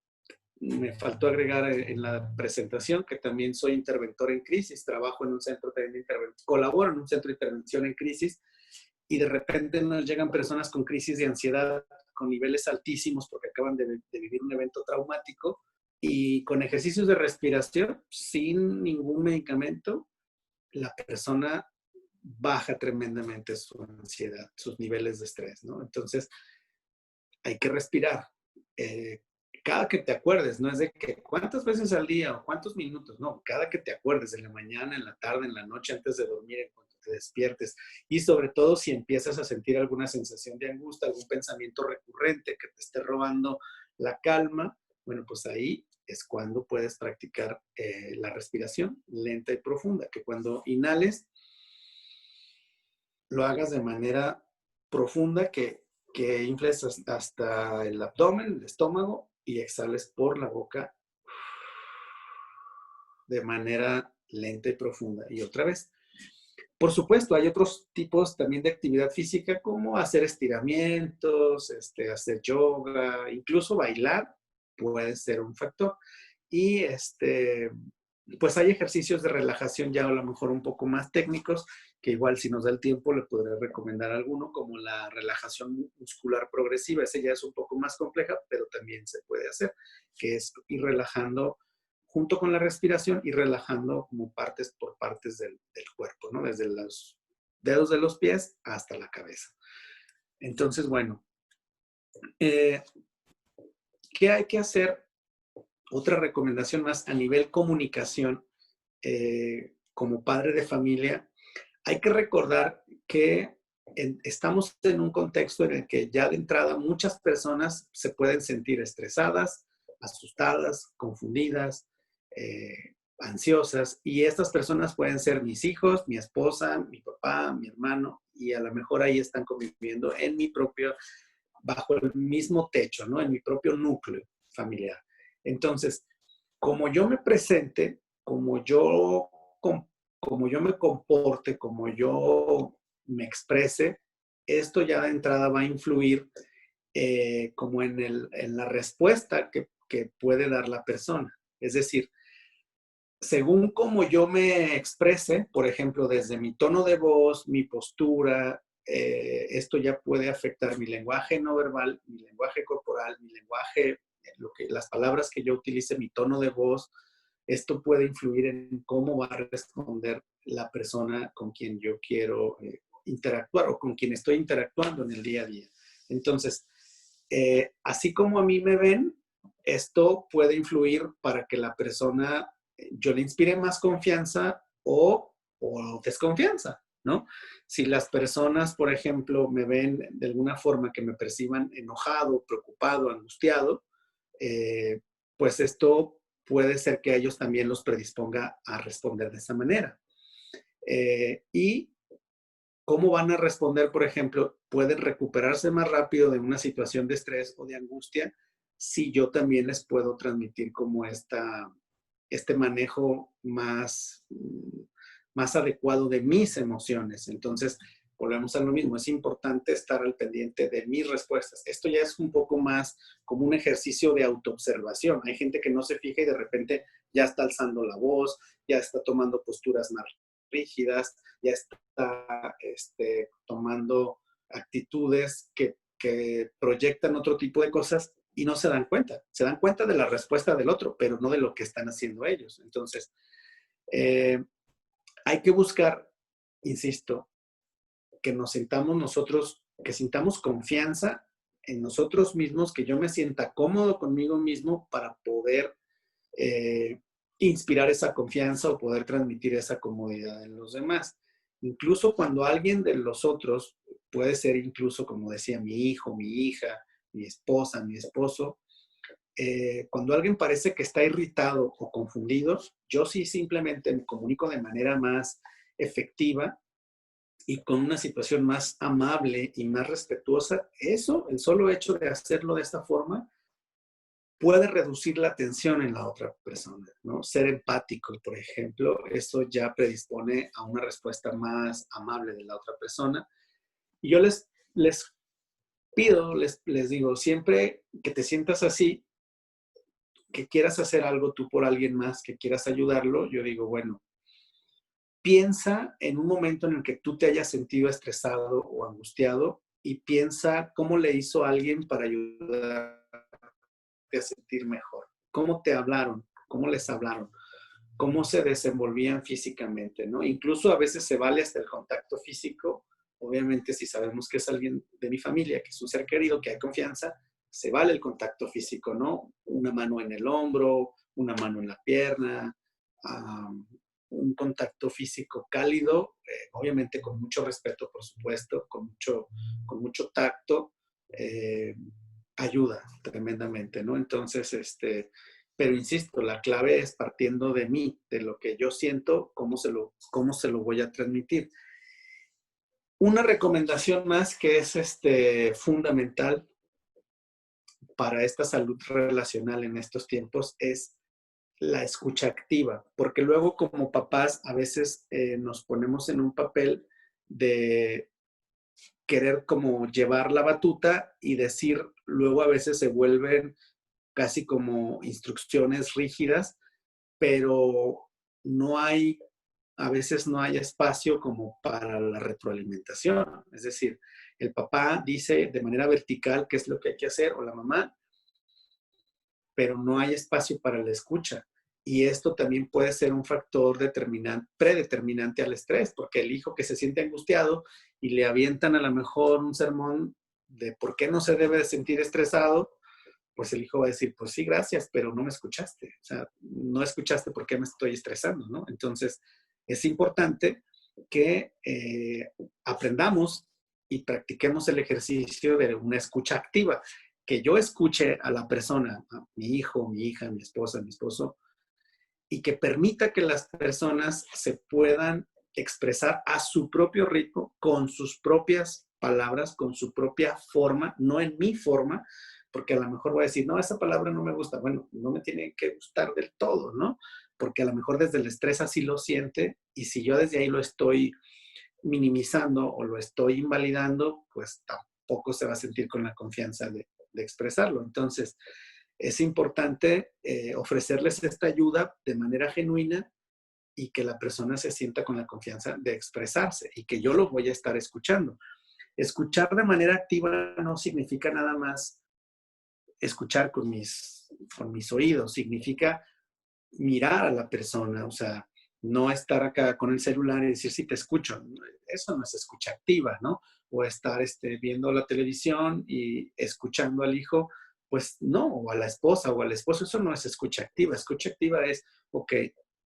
me faltó agregar en la presentación que también soy interventor en crisis, trabajo en un centro de intervención, colaboro en un centro de intervención en crisis y de repente nos llegan personas con crisis de ansiedad con niveles altísimos porque acaban de vivir un evento traumático y con ejercicios de respiración, sin ningún medicamento, la persona baja tremendamente su ansiedad, sus niveles de estrés, ¿no? Entonces, hay que respirar. Cada que te acuerdes, no es de que cuántas veces al día o cuántos minutos, no, cada que te acuerdes, en la mañana, en la tarde, en la noche, antes de dormir, en cuanto te despiertes, y sobre todo si empiezas a sentir alguna sensación de angustia, algún pensamiento recurrente que te esté robando la calma, bueno, pues ahí es cuando puedes practicar la respiración lenta y profunda, que cuando inhales, lo hagas de manera profunda, que infles hasta el abdomen, el estómago, y exhales por la boca de manera lenta y profunda. Y otra vez. Por supuesto, hay otros tipos también de actividad física como hacer estiramientos, hacer yoga, incluso bailar puede ser un factor. Y pues hay ejercicios de relajación ya a lo mejor un poco más técnicos, que igual si nos da el tiempo le podré recomendar alguno, como la relajación muscular progresiva. Ese ya es un poco más compleja, pero también se puede hacer, que es ir relajando junto con la respiración y relajando como partes por partes del cuerpo, ¿no? Desde los dedos de los pies hasta la cabeza. Entonces, bueno, ¿qué hay que hacer Otra recomendación más a nivel comunicación, como padre de familia, hay que recordar que estamos en un contexto en el que ya de entrada muchas personas se pueden sentir estresadas, asustadas, confundidas, ansiosas, y estas personas pueden ser mis hijos, mi esposa, mi papá, mi hermano, y a lo mejor ahí están conviviendo en mi propio, bajo el mismo techo, ¿no? En mi propio núcleo familiar. Entonces, como yo me presente, como yo me comporte, como yo me exprese, esto ya de entrada va a influir como en la respuesta que puede dar la persona. Es decir, según como yo me exprese, por ejemplo, desde mi tono de voz, mi postura, esto ya puede afectar mi lenguaje no verbal, mi lenguaje corporal, mi lenguaje, las palabras que yo utilice, mi tono de voz. Esto puede influir en cómo va a responder la persona con quien yo quiero interactuar o con quien estoy interactuando en el día a día. Entonces, así como a mí me ven, esto puede influir para que la persona, yo le inspire más confianza o desconfianza, ¿no? Si las personas, por ejemplo, me ven de alguna forma que me perciban enojado, preocupado, angustiado, eh, pues esto puede ser que a ellos también los predisponga a responder de esa manera. Y cómo van a responder, por ejemplo, pueden recuperarse más rápido de una situación de estrés o de angustia si yo también les puedo transmitir como este manejo más adecuado de mis emociones. Entonces, volvemos a lo mismo, es importante estar al pendiente de mis respuestas. Esto ya es un poco más como un ejercicio de autoobservación. Hay gente que no se fija y de repente ya está alzando la voz, ya está tomando posturas más rígidas, ya está tomando actitudes que proyectan otro tipo de cosas y no se dan cuenta. Se dan cuenta de la respuesta del otro, pero no de lo que están haciendo ellos. Entonces, hay que buscar, insisto, que nos sintamos nosotros, que sintamos confianza en nosotros mismos, que yo me sienta cómodo conmigo mismo para poder inspirar esa confianza o poder transmitir esa comodidad en los demás. Incluso cuando alguien de los otros, puede ser incluso, como decía, mi hijo, mi hija, mi esposa, mi esposo, cuando alguien parece que está irritado o confundido, yo sí simplemente me comunico de manera más efectiva y con una situación más amable y más respetuosa. Eso, el solo hecho de hacerlo de esta forma, puede reducir la tensión en la otra persona, ¿no? Ser empático, por ejemplo, eso ya predispone a una respuesta más amable de la otra persona. Y yo les pido, les digo, siempre que te sientas así, que quieras hacer algo tú por alguien más, que quieras ayudarlo, yo digo, bueno, piensa en un momento en el que tú te hayas sentido estresado o angustiado y piensa cómo le hizo a alguien para ayudarte a sentir mejor. ¿Cómo te hablaron? ¿Cómo les hablaron? ¿Cómo se desenvolvían físicamente? ¿No? Incluso a veces se vale hasta el contacto físico. Obviamente, si sabemos que es alguien de mi familia, que es un ser querido, que hay confianza, se vale el contacto físico, ¿no? Una mano en el hombro, una mano en la pierna, un contacto físico cálido, obviamente con mucho respeto, por supuesto, con mucho tacto, ayuda tremendamente, ¿no? Entonces, pero insisto, la clave es partiendo de mí, de lo que yo siento, cómo se lo voy a transmitir. Una recomendación más que es fundamental para esta salud relacional en estos tiempos es la escucha activa, porque luego como papás a veces nos ponemos en un papel de querer como llevar la batuta y decir, luego a veces se vuelven casi como instrucciones rígidas, pero a veces no hay espacio como para la retroalimentación. Es decir, el papá dice de manera vertical qué es lo que hay que hacer, o la mamá, pero no hay espacio para la escucha. Y esto también puede ser un factor predeterminante al estrés, porque el hijo que se siente angustiado y le avientan a lo mejor un sermón de por qué no se debe de sentir estresado, pues el hijo va a decir, pues sí, gracias, pero no me escuchaste. O sea, no escuchaste por qué me estoy estresando, ¿no? Entonces, es importante que aprendamos y practiquemos el ejercicio de una escucha activa, que yo escuche a la persona, a mi hijo, mi hija, mi esposa, mi esposo, y que permita que las personas se puedan expresar a su propio ritmo, con sus propias palabras, con su propia forma, no en mi forma, porque a lo mejor voy a decir, no, esa palabra no me gusta. Bueno, no me tiene que gustar del todo, ¿no? Porque a lo mejor desde el estrés así lo siente, y si yo desde ahí lo estoy minimizando o lo estoy invalidando, pues tampoco se va a sentir con la confianza de expresarlo. Entonces, es importante ofrecerles esta ayuda de manera genuina y que la persona se sienta con la confianza de expresarse y que yo lo voy a estar escuchando. Escuchar de manera activa no significa nada más escuchar con mis oídos, significa mirar a la persona, o sea, no estar acá con el celular y decir, sí, te escucho. Eso no es escucha activa, ¿no? O estar viendo la televisión y escuchando al hijo, pues no, o a la esposa o al esposo, eso no es escucha activa. Escucha activa es, ok,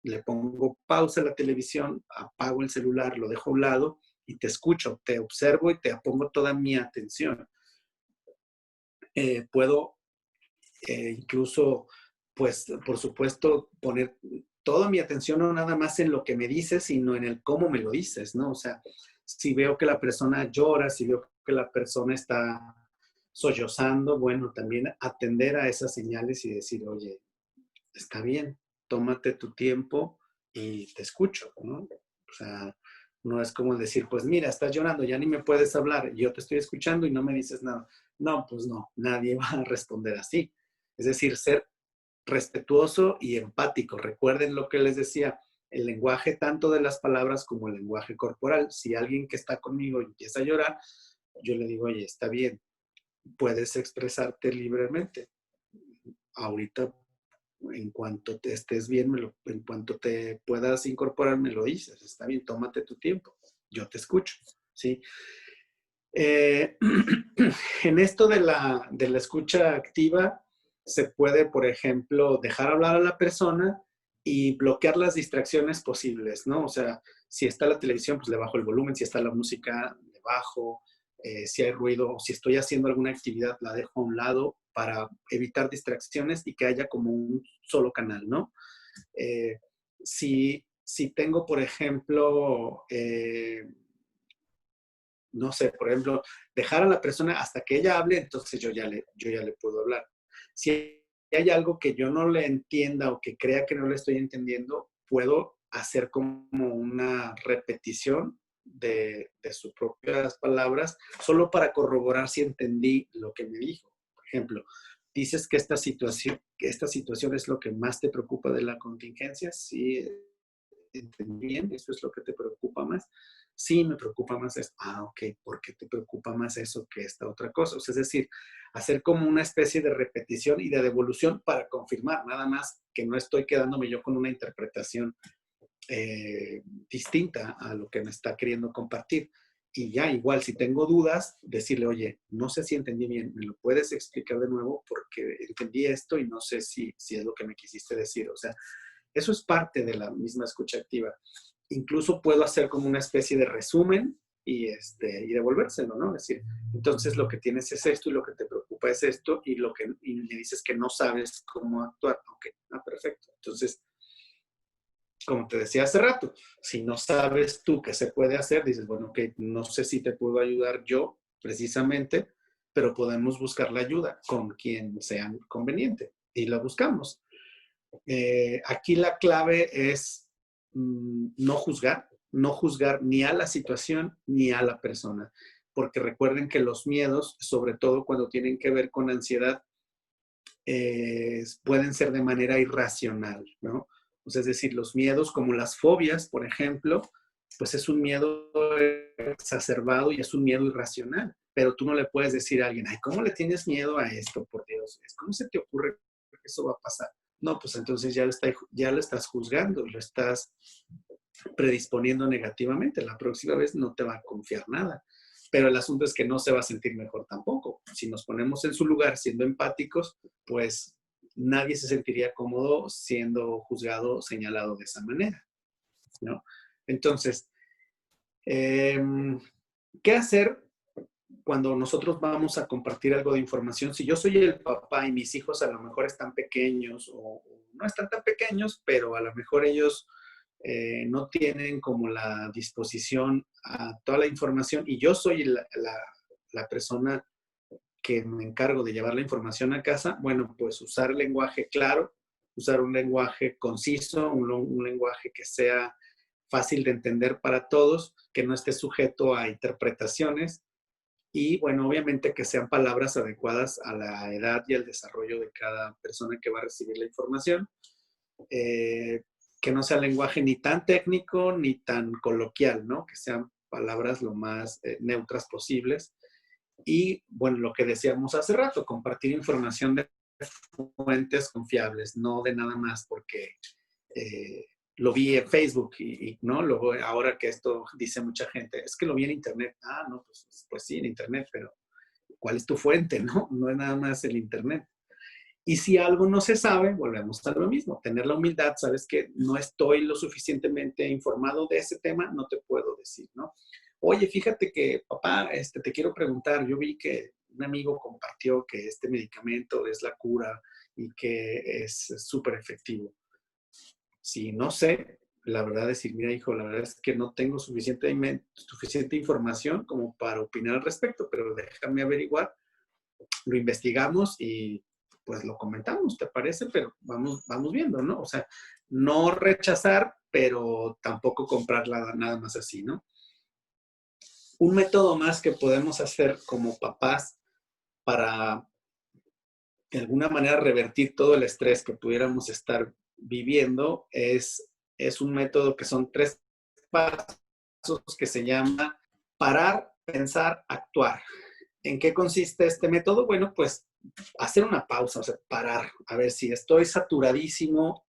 le pongo pausa a la televisión, apago el celular, lo dejo a un lado y te escucho, te observo y te pongo toda mi atención. Puedo incluso, pues, por supuesto, poner toda mi atención no nada más en lo que me dices, sino en el cómo me lo dices, ¿no? O sea, si veo que la persona llora, si veo que la persona está sollozando, bueno, también atender a esas señales y decir, oye, está bien, tómate tu tiempo y te escucho, ¿no? O sea, no es como decir, pues mira, estás llorando, ya ni me puedes hablar, yo te estoy escuchando y no me dices nada. No, pues no, nadie va a responder así. Es decir, ser respetuoso y empático. Recuerden lo que les decía, el lenguaje tanto de las palabras como el lenguaje corporal. Si alguien que está conmigo empieza a llorar, yo le digo, oye, está bien, puedes expresarte libremente. Ahorita, en cuanto te estés bien, en cuanto te puedas incorporar, me lo dices. Está bien, tómate tu tiempo. Yo te escucho, ¿sí? En esto de la escucha activa, se puede, por ejemplo, dejar hablar a la persona y bloquear las distracciones posibles, ¿no? O sea, si está la televisión, pues le bajo el volumen, si está la música, le bajo, si hay ruido, o si estoy haciendo alguna actividad, la dejo a un lado para evitar distracciones y que haya como un solo canal, ¿no? Eh, si tengo, por ejemplo, no sé, por ejemplo, dejar a la persona hasta que ella hable, entonces yo ya le puedo hablar. Si hay algo que yo no le entienda o que crea que no le estoy entendiendo, puedo hacer como una repetición de sus propias palabras, solo para corroborar si entendí lo que me dijo. Por ejemplo, dices que esta situación es lo que más te preocupa de la contingencia. Sí, entendí bien, eso es lo que te preocupa más. Sí, me preocupa más eso. Ah, ok, ¿por qué te preocupa más eso que esta otra cosa? O sea, es decir, hacer como una especie de repetición y de devolución para confirmar, nada más que no estoy quedándome yo con una interpretación distinta a lo que me está queriendo compartir. Y ya, igual, si tengo dudas, decirle, oye, no sé si entendí bien, ¿me lo puedes explicar de nuevo? Porque entendí esto y no sé si es lo que me quisiste decir. O sea, eso es parte de la misma escucha activa. Incluso puedo hacer como una especie de resumen y devolvérselo, ¿no? Es decir, entonces lo que tienes es esto y lo que te preocupa es esto y me dices que no sabes cómo actuar. Ok, perfecto. Entonces, como te decía hace rato, si no sabes tú qué se puede hacer, dices, bueno, ok, no sé si te puedo ayudar yo precisamente, pero podemos buscar la ayuda con quien sea conveniente y la buscamos. Aquí la clave es no juzgar ni a la situación ni a la persona, porque recuerden que los miedos, sobre todo cuando tienen que ver con ansiedad, pueden ser de manera irracional, ¿no? O sea, es decir, los miedos como las fobias, por ejemplo, pues es un miedo exacerbado y es un miedo irracional, pero tú no le puedes decir a alguien, ay, ¿cómo le tienes miedo a esto, por Dios? ¿Cómo se te ocurre que eso va a pasar? No, pues entonces ya lo estás juzgando, lo estás predisponiendo negativamente. La próxima vez no te va a confiar nada. pero el asunto es que no se va a sentir mejor tampoco. Si nos ponemos en su lugar siendo empáticos, pues nadie se sentiría cómodo siendo juzgado o señalado de esa manera, ¿no? Entonces, ¿qué hacer cuando nosotros vamos a compartir algo de información? Si yo soy el papá y mis hijos a lo mejor están pequeños o no están tan pequeños, pero a lo mejor ellos no tienen como la disposición a toda la información y yo soy la persona que me encargo de llevar la información a casa, bueno, pues usar lenguaje claro, usar un lenguaje conciso, un lenguaje que sea fácil de entender para todos, que no esté sujeto a interpretaciones y, bueno, obviamente que sean palabras adecuadas a la edad y al desarrollo de cada persona que va a recibir la información. Que no sea lenguaje ni tan técnico ni tan coloquial, ¿no? Que sean palabras lo más neutras posibles. Y, bueno, lo que decíamos hace rato, compartir información de fuentes confiables, no de nada más porque lo vi en Facebook y ¿no? Luego, ahora que esto dice mucha gente, es que lo vi en Internet. Ah, no, pues sí, en Internet, pero ¿cuál es tu fuente, no? No es nada más el Internet. Y si algo no se sabe, volvemos a lo mismo, tener la humildad, sabes que no estoy lo suficientemente informado de ese tema, no te puedo decir, ¿no? Oye, fíjate que, papá, te quiero preguntar, yo vi que un amigo compartió que este medicamento es la cura y que es súper efectivo. Si no sé, la verdad decir, mira, hijo, la verdad es que no tengo suficiente información como para opinar al respecto, pero déjame averiguar, lo investigamos y pues lo comentamos, ¿te parece? Pero vamos viendo, ¿no? O sea, no rechazar, pero tampoco comprarla nada más así, ¿no? Un método más que podemos hacer como papás para de alguna manera revertir todo el estrés que pudiéramos estar viviendo es un método que son 3 pasos que se llama parar, pensar, actuar. ¿En qué consiste este método? Bueno, pues hacer una pausa, o sea, parar, a ver si estoy saturadísimo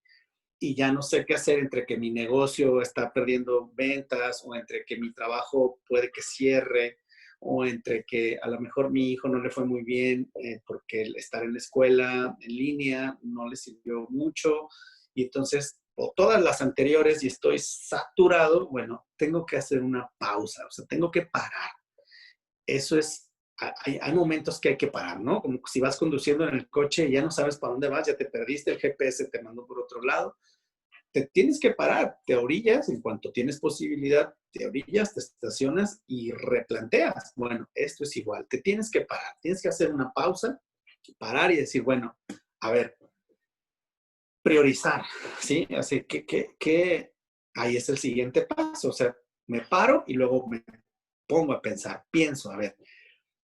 y ya no sé qué hacer entre que mi negocio está perdiendo ventas o entre que mi trabajo puede que cierre o entre que a lo mejor mi hijo no le fue muy bien porque el estar en la escuela en línea no le sirvió mucho y entonces, o todas las anteriores y estoy saturado, bueno, tengo que hacer una pausa, o sea, tengo que parar. Eso es, hay momentos que hay que parar, ¿no? Como si vas conduciendo en el coche y ya no sabes para dónde vas, ya te perdiste, el GPS te mandó por otro lado. Te tienes que parar, te orillas, en cuanto tienes posibilidad, te orillas, te estacionas y replanteas. Bueno, esto es igual, te tienes que parar, tienes que hacer una pausa, parar y decir, bueno, a ver, priorizar, ¿sí? Así que ahí es el siguiente paso, o sea, me paro y luego me pongo a pensar, pienso, a ver,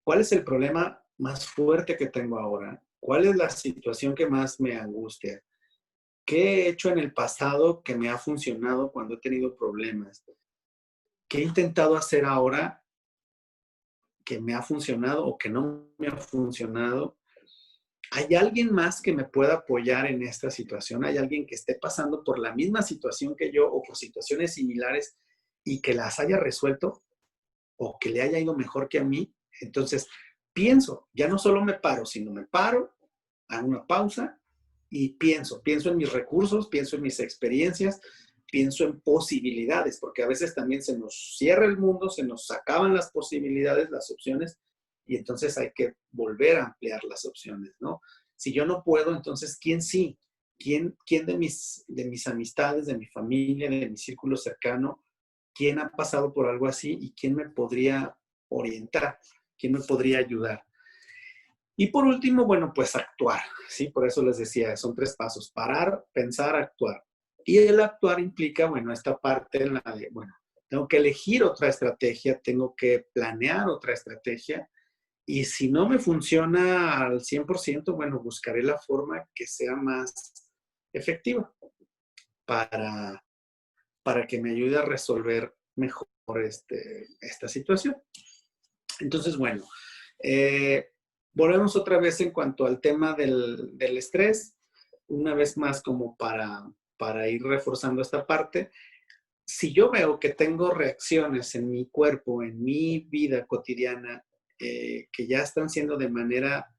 ¿cuál es el problema más fuerte que tengo ahora? ¿Cuál es la situación que más me angustia? ¿Qué he hecho en el pasado que me ha funcionado cuando he tenido problemas? ¿Qué he intentado hacer ahora que me ha funcionado o que no me ha funcionado? ¿Hay alguien más que me pueda apoyar en esta situación? ¿Hay alguien que esté pasando por la misma situación que yo o por situaciones similares y que las haya resuelto o que le haya ido mejor que a mí? Entonces, pienso, ya no solo me paro, sino me paro, hago una pausa y pienso en mis recursos, pienso en mis experiencias, pienso en posibilidades, porque a veces también se nos cierra el mundo, se nos acaban las posibilidades, las opciones, y entonces hay que volver a ampliar las opciones, ¿no? Si yo no puedo, entonces, ¿quién sí? ¿Quién de mis amistades, de mi familia, de mi círculo cercano, quién ha pasado por algo así y quién me podría orientar, quién me podría ayudar? Y por último, bueno, pues actuar, ¿sí? Por eso les decía, son 3 pasos, parar, pensar, actuar. Y el actuar implica, bueno, esta parte en la de, bueno, tengo que elegir otra estrategia, tengo que planear otra estrategia, y si no me funciona al 100%, bueno, buscaré la forma que sea más efectiva para, para que me ayude a resolver mejor esta situación. Entonces, bueno, volvemos otra vez en cuanto al tema del estrés, una vez más como para ir reforzando esta parte. si yo veo que tengo reacciones en mi cuerpo, en mi vida cotidiana, que ya están siendo de manera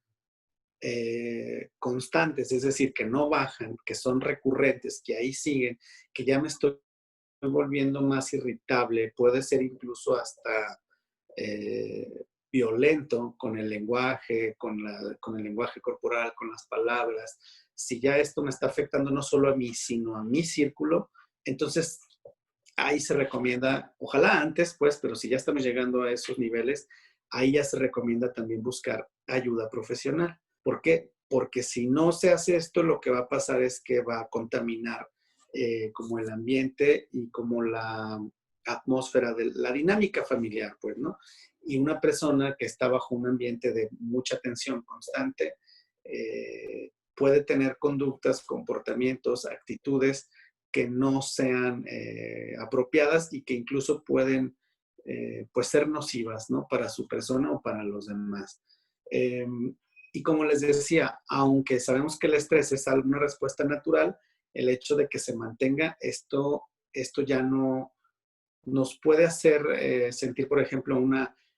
constantes, es decir, que no bajan, que son recurrentes, que ahí siguen, que ya me estoy volviendo más irritable, puede ser incluso hasta violento con el lenguaje, con el lenguaje corporal, con las palabras. Si ya esto me está afectando no solo a mí, sino a mi círculo, entonces ahí se recomienda, ojalá antes, pues, pero si ya estamos llegando a esos niveles, ahí ya se recomienda también buscar ayuda profesional. ¿Por qué? Porque si no se hace esto, lo que va a pasar es que va a contaminar como el ambiente y como la atmósfera de la dinámica familiar, pues, ¿no? Y una persona que está bajo un ambiente de mucha tensión constante puede tener conductas, comportamientos, actitudes que no sean apropiadas y que incluso pueden pues ser nocivas, ¿no? Para su persona o para los demás. Y como les decía, aunque sabemos que el estrés es alguna respuesta natural, el hecho de que se mantenga esto ya no nos puede hacer sentir, por ejemplo,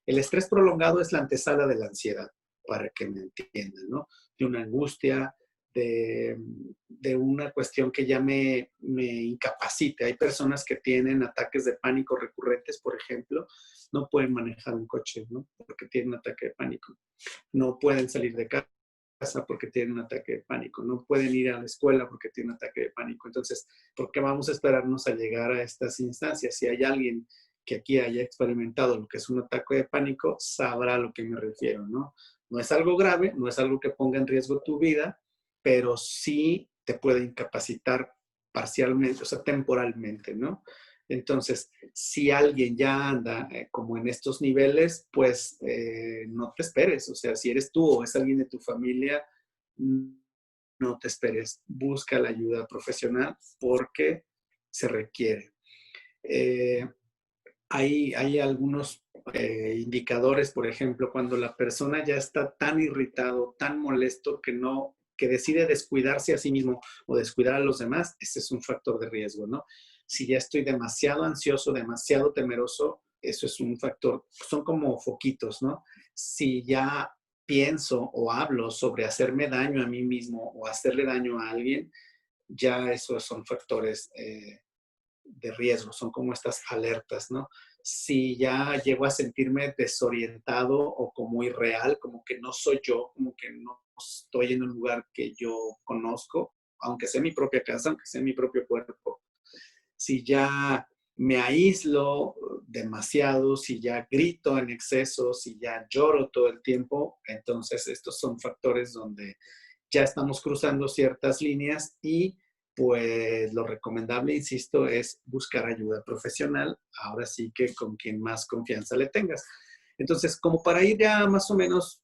el estrés prolongado es la antesala de la ansiedad, para que me entiendan, ¿no? De una angustia, de una cuestión que ya me incapacite. Hay personas que tienen ataques de pánico recurrentes, por ejemplo, no pueden manejar un coche, ¿no? Porque tienen un ataque de pánico. No pueden salir de casa porque tienen un ataque de pánico, no pueden ir a la escuela porque tienen un ataque de pánico. Entonces, ¿por qué vamos a esperarnos a llegar a estas instancias? Si hay alguien que aquí haya experimentado lo que es un ataque de pánico, sabrá a lo que me refiero, ¿no? No es algo grave, no es algo que ponga en riesgo tu vida, pero sí te puede incapacitar parcialmente, o sea, temporalmente, ¿no? Entonces, si alguien ya anda como en estos niveles, pues no te esperes. O sea, si eres tú o es alguien de tu familia, no te esperes. Busca la ayuda profesional porque se requiere. Eh, hay algunos indicadores, por ejemplo, cuando la persona ya está tan irritado, tan molesto que decide descuidarse a sí mismo o descuidar a los demás, ese es un factor de riesgo, ¿no? Si ya estoy demasiado ansioso, demasiado temeroso, eso es un factor, son como foquitos, ¿no? Si ya pienso o hablo sobre hacerme daño a mí mismo o hacerle daño a alguien, ya esos son factores de riesgo, son como estas alertas, ¿no? Si ya llego a sentirme desorientado o como irreal, como que no soy yo, como que no estoy en un lugar que yo conozco, aunque sea mi propia casa, aunque sea mi propio cuerpo, si ya me aíslo demasiado, si ya grito en exceso, si ya lloro todo el tiempo, entonces estos son factores donde ya estamos cruzando ciertas líneas y pues lo recomendable, insisto, es buscar ayuda profesional, ahora sí que con quien más confianza le tengas. Entonces, como para ir ya más o menos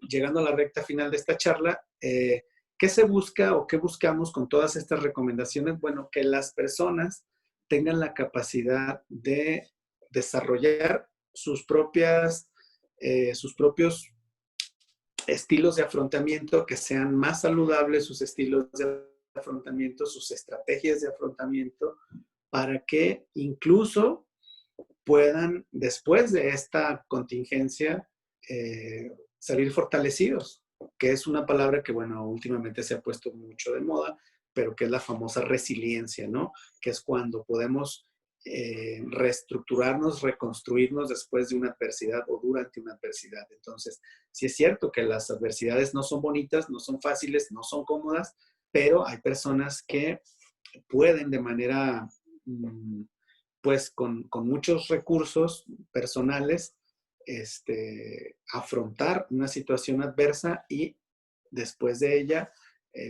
llegando a la recta final de esta charla, ¿qué se busca o qué buscamos con todas estas recomendaciones? Bueno, que las personas tengan la capacidad de desarrollar sus propios estilos de afrontamiento, que sean más saludables sus estilos de afrontamiento, sus estrategias de afrontamiento, para que incluso puedan, después de esta contingencia, salir fortalecidos, que es una palabra que, bueno, últimamente se ha puesto mucho de moda, pero que es la famosa resiliencia, ¿no? Que es cuando podemos reestructurarnos, reconstruirnos después de una adversidad o durante una adversidad. Entonces, sí es cierto que las adversidades no son bonitas, no son fáciles, no son cómodas, pero hay personas que pueden de manera pues con muchos recursos personales, afrontar una situación adversa y después de ella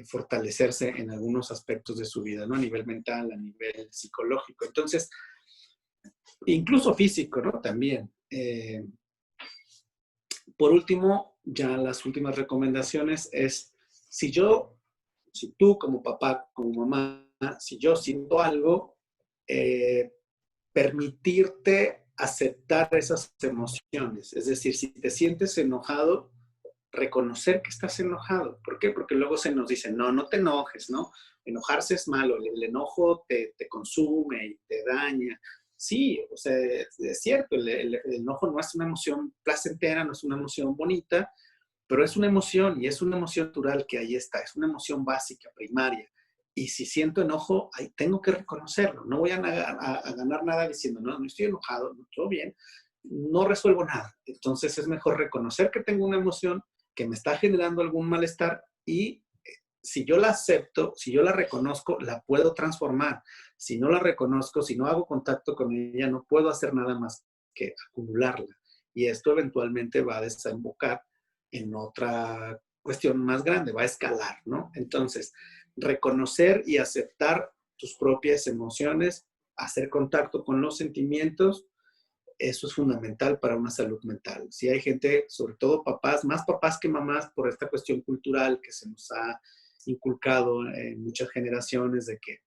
fortalecerse en algunos aspectos de su vida, ¿no? A nivel mental, a nivel psicológico. Entonces, incluso físico, ¿no? También. Por último, ya las últimas recomendaciones es, si tú como papá, como mamá, si yo siento algo, permitirte aceptar esas emociones. Es decir, si te sientes enojado, reconocer que estás enojado. ¿Por qué? Porque luego se nos dice, no, no te enojes, ¿no? Enojarse es malo, el enojo te consume y te daña. Sí, o sea, es cierto, el enojo no es una emoción placentera, no es una emoción bonita, pero es una emoción y es una emoción natural que ahí está, es una emoción básica, primaria. Y si siento enojo, ahí tengo que reconocerlo. No voy a ganar nada diciendo, no, no estoy enojado, no, todo bien, no resuelvo nada. Entonces es mejor reconocer que tengo una emoción que me está generando algún malestar y si yo la acepto, si yo la reconozco, la puedo transformar. Si no la reconozco, si no hago contacto con ella, no puedo hacer nada más que acumularla. Y esto eventualmente va a desembocar en otra cuestión más grande, va a escalar, ¿no? Entonces, reconocer y aceptar tus propias emociones, hacer contacto con los sentimientos, eso es fundamental para una salud mental. Si hay gente, sobre todo papás, más papás que mamás, por esta cuestión cultural que se nos ha inculcado en muchas generaciones de que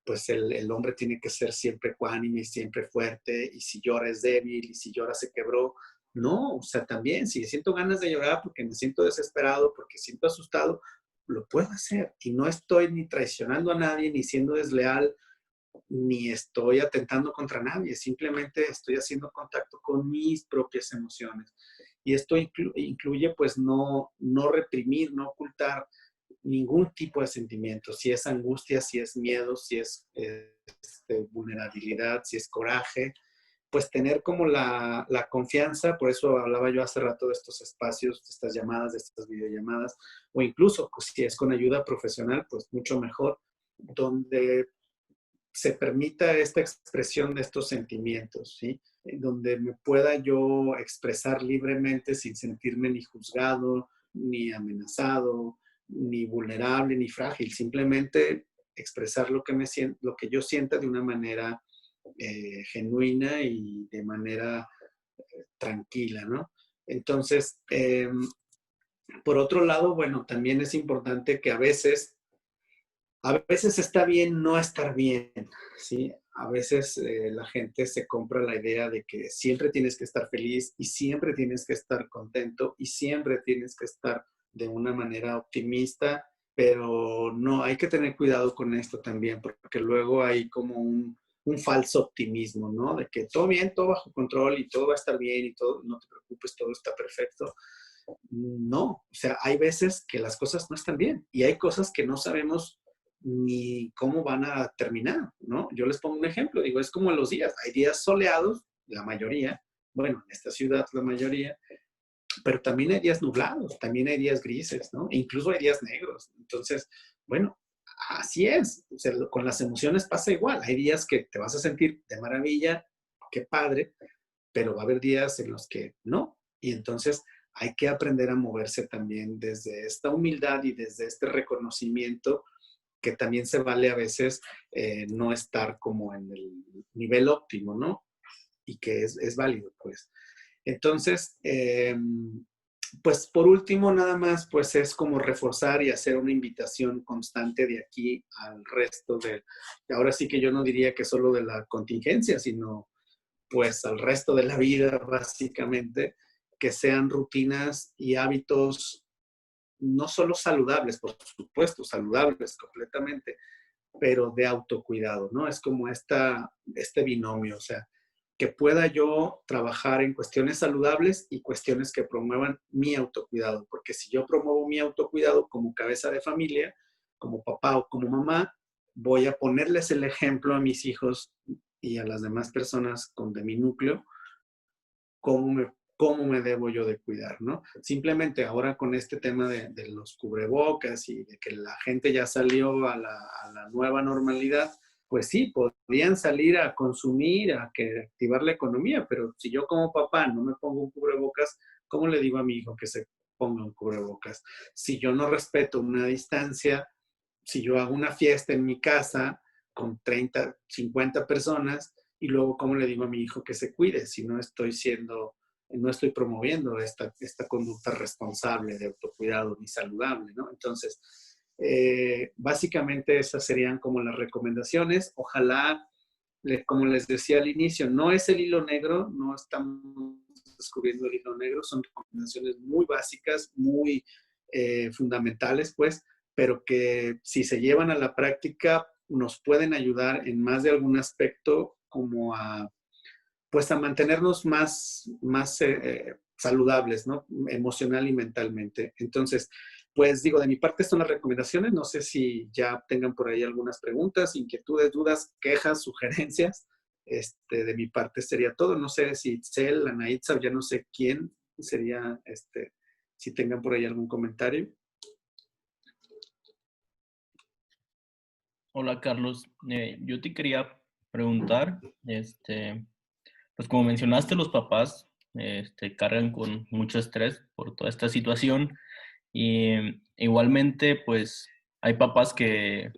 pues el hombre tiene que ser siempre ecuánime y siempre fuerte, y si llora es débil, y si llora se quebró. No, o sea, también, si siento ganas de llorar porque me siento desesperado, porque siento asustado, lo puedo hacer. Y no estoy ni traicionando a nadie, ni siendo desleal, ni estoy atentando contra nadie, simplemente estoy haciendo contacto con mis propias emociones. Y esto incluye pues no reprimir, no ocultar ningún tipo de sentimiento, si es angustia, si es miedo, si es vulnerabilidad, si es coraje, pues tener como la confianza, por eso hablaba yo hace rato de estos espacios, de estas llamadas, de estas videollamadas, o incluso pues, si es con ayuda profesional, pues mucho mejor, donde se permita esta expresión de estos sentimientos, ¿sí? Donde me pueda yo expresar libremente sin sentirme ni juzgado, ni amenazado, ni vulnerable, ni frágil. Simplemente expresar lo que yo sienta de una manera genuina y de manera tranquila, ¿no? Entonces, por otro lado, bueno, también es importante que a veces está bien no estar bien, ¿sí? A veces la gente se compra la idea de que siempre tienes que estar feliz y siempre tienes que estar contento y siempre tienes que estar de una manera optimista, pero no, hay que tener cuidado con esto también, porque luego hay como un falso optimismo, ¿no? De que todo bien, todo bajo control y todo va a estar bien y todo, no te preocupes, todo está perfecto. No, o sea, hay veces que las cosas no están bien y hay cosas que no sabemos ni cómo van a terminar, ¿no? Yo les pongo un ejemplo, digo, es como los días, hay días soleados, la mayoría, bueno, en esta ciudad la mayoría, pero también hay días nublados, también hay días grises, ¿no? E incluso hay días negros. Entonces, bueno, así es, o sea, con las emociones pasa igual, hay días que te vas a sentir de maravilla, qué padre, pero va a haber días en los que no, y entonces hay que aprender a moverse también desde esta humildad y desde este reconocimiento que también se vale a veces no estar como en el nivel óptimo, ¿no? Y que es válido, pues. Entonces, pues por último, nada más, pues es como reforzar y hacer una invitación constante de aquí al resto ahora sí que yo no diría que solo de la contingencia, sino pues al resto de la vida, básicamente, que sean rutinas y hábitos no solo saludables, por supuesto, saludables completamente, pero de autocuidado, ¿no? Es como este binomio, o sea, que pueda yo trabajar en cuestiones saludables y cuestiones que promuevan mi autocuidado, porque si yo promuevo mi autocuidado como cabeza de familia, como papá o como mamá, voy a ponerles el ejemplo a mis hijos y a las demás personas de mi núcleo cómo me debo yo de cuidar, ¿no? Simplemente ahora con este tema de los cubrebocas y de que la gente ya salió a la nueva normalidad, pues sí, podrían salir a consumir, activar la economía, pero si yo como papá no me pongo un cubrebocas, ¿cómo le digo a mi hijo que se ponga un cubrebocas? Si yo no respeto una distancia, si yo hago una fiesta en mi casa con 30, 50 personas, y luego cómo le digo a mi hijo que se cuide si no estoy promoviendo esta conducta responsable de autocuidado ni saludable, ¿no? Entonces, básicamente esas serían como las recomendaciones. Ojalá, como les decía al inicio, no es el hilo negro, no estamos descubriendo el hilo negro, son recomendaciones muy básicas, muy fundamentales, pues, pero que si se llevan a la práctica nos pueden ayudar en más de algún aspecto como a, pues, a mantenernos más saludables, ¿no? Emocional y mentalmente. Entonces, pues digo, de mi parte son las recomendaciones. No sé si ya tengan por ahí algunas preguntas, inquietudes, dudas, quejas, sugerencias. De mi parte sería todo. No sé si Itzel, Anaitza, ya no sé quién sería, si tengan por ahí algún comentario. Hola Carlos, yo te quería preguntar, pues como mencionaste, los papás cargan con mucho estrés por toda esta situación y igualmente pues hay papás que,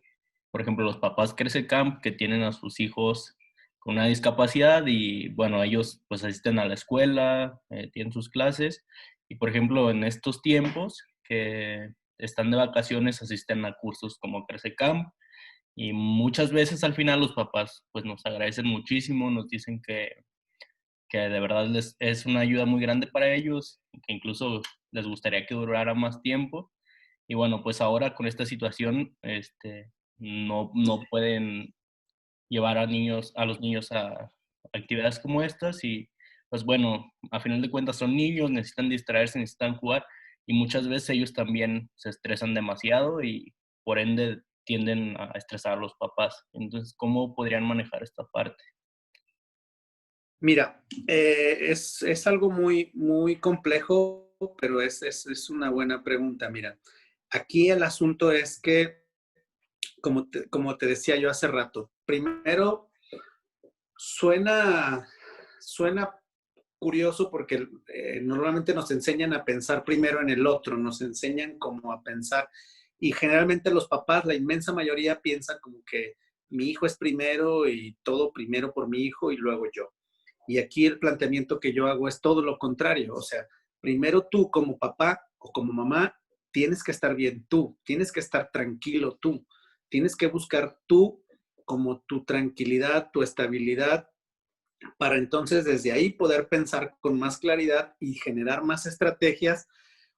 por ejemplo, los papás Crece Camp que tienen a sus hijos con una discapacidad y bueno, ellos pues asisten a la escuela, tienen sus clases y por ejemplo en estos tiempos que están de vacaciones asisten a cursos como Crece Camp y muchas veces al final los papás pues nos agradecen muchísimo, nos dicen que de verdad es una ayuda muy grande para ellos, que incluso les gustaría que durara más tiempo. Y bueno, pues ahora con esta situación no pueden llevar a los niños a actividades como estas y pues bueno, a final de cuentas son niños, necesitan distraerse, necesitan jugar y muchas veces ellos también se estresan demasiado y por ende tienden a estresar a los papás. Entonces, ¿cómo podrían manejar esta parte? Mira, es algo muy complejo, pero es una buena pregunta. Mira, aquí el asunto es que, como te decía yo hace rato, primero suena curioso porque normalmente nos enseñan a pensar primero en el otro, nos enseñan como a pensar y generalmente los papás, la inmensa mayoría piensan como que mi hijo es primero y todo primero por mi hijo y luego yo. Y aquí el planteamiento que yo hago es todo lo contrario, o sea, primero tú como papá o como mamá tienes que estar bien tú, tienes que estar tranquilo tú, tienes que buscar tú como tu tranquilidad, tu estabilidad, para entonces desde ahí poder pensar con más claridad y generar más estrategias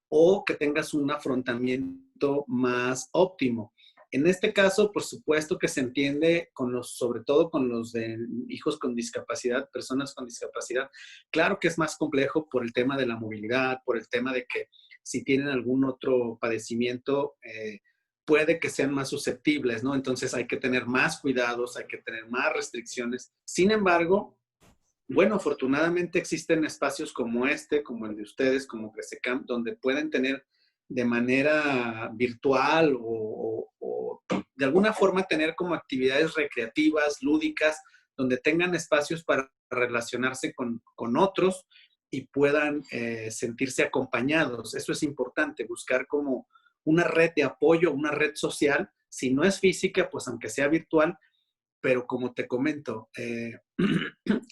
o que tengas un afrontamiento más óptimo. En este caso, por supuesto que se entiende sobre todo con los de hijos con discapacidad, personas con discapacidad. Claro que es más complejo por el tema de la movilidad, por el tema de que si tienen algún otro padecimiento, puede que sean más susceptibles, ¿no? Entonces hay que tener más cuidados, hay que tener más restricciones. Sin embargo, bueno, afortunadamente existen espacios como como el de ustedes, como Crececamp, donde pueden tener de manera virtual o de alguna forma tener como actividades recreativas, lúdicas, donde tengan espacios para relacionarse con otros y puedan sentirse acompañados. Eso es importante, buscar como una red de apoyo, una red social, si no es física, pues aunque sea virtual, pero como te comento,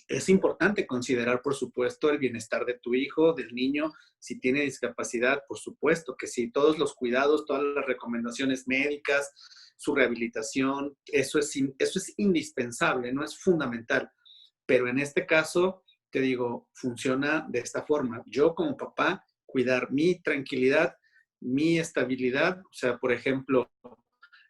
es importante considerar, por supuesto, el bienestar de tu hijo, del niño, si tiene discapacidad, por supuesto que sí, todos los cuidados, todas las recomendaciones médicas, su rehabilitación, eso es indispensable, no es fundamental. Pero en este caso, te digo, funciona de esta forma. Yo como papá, cuidar mi tranquilidad, mi estabilidad, o sea, por ejemplo,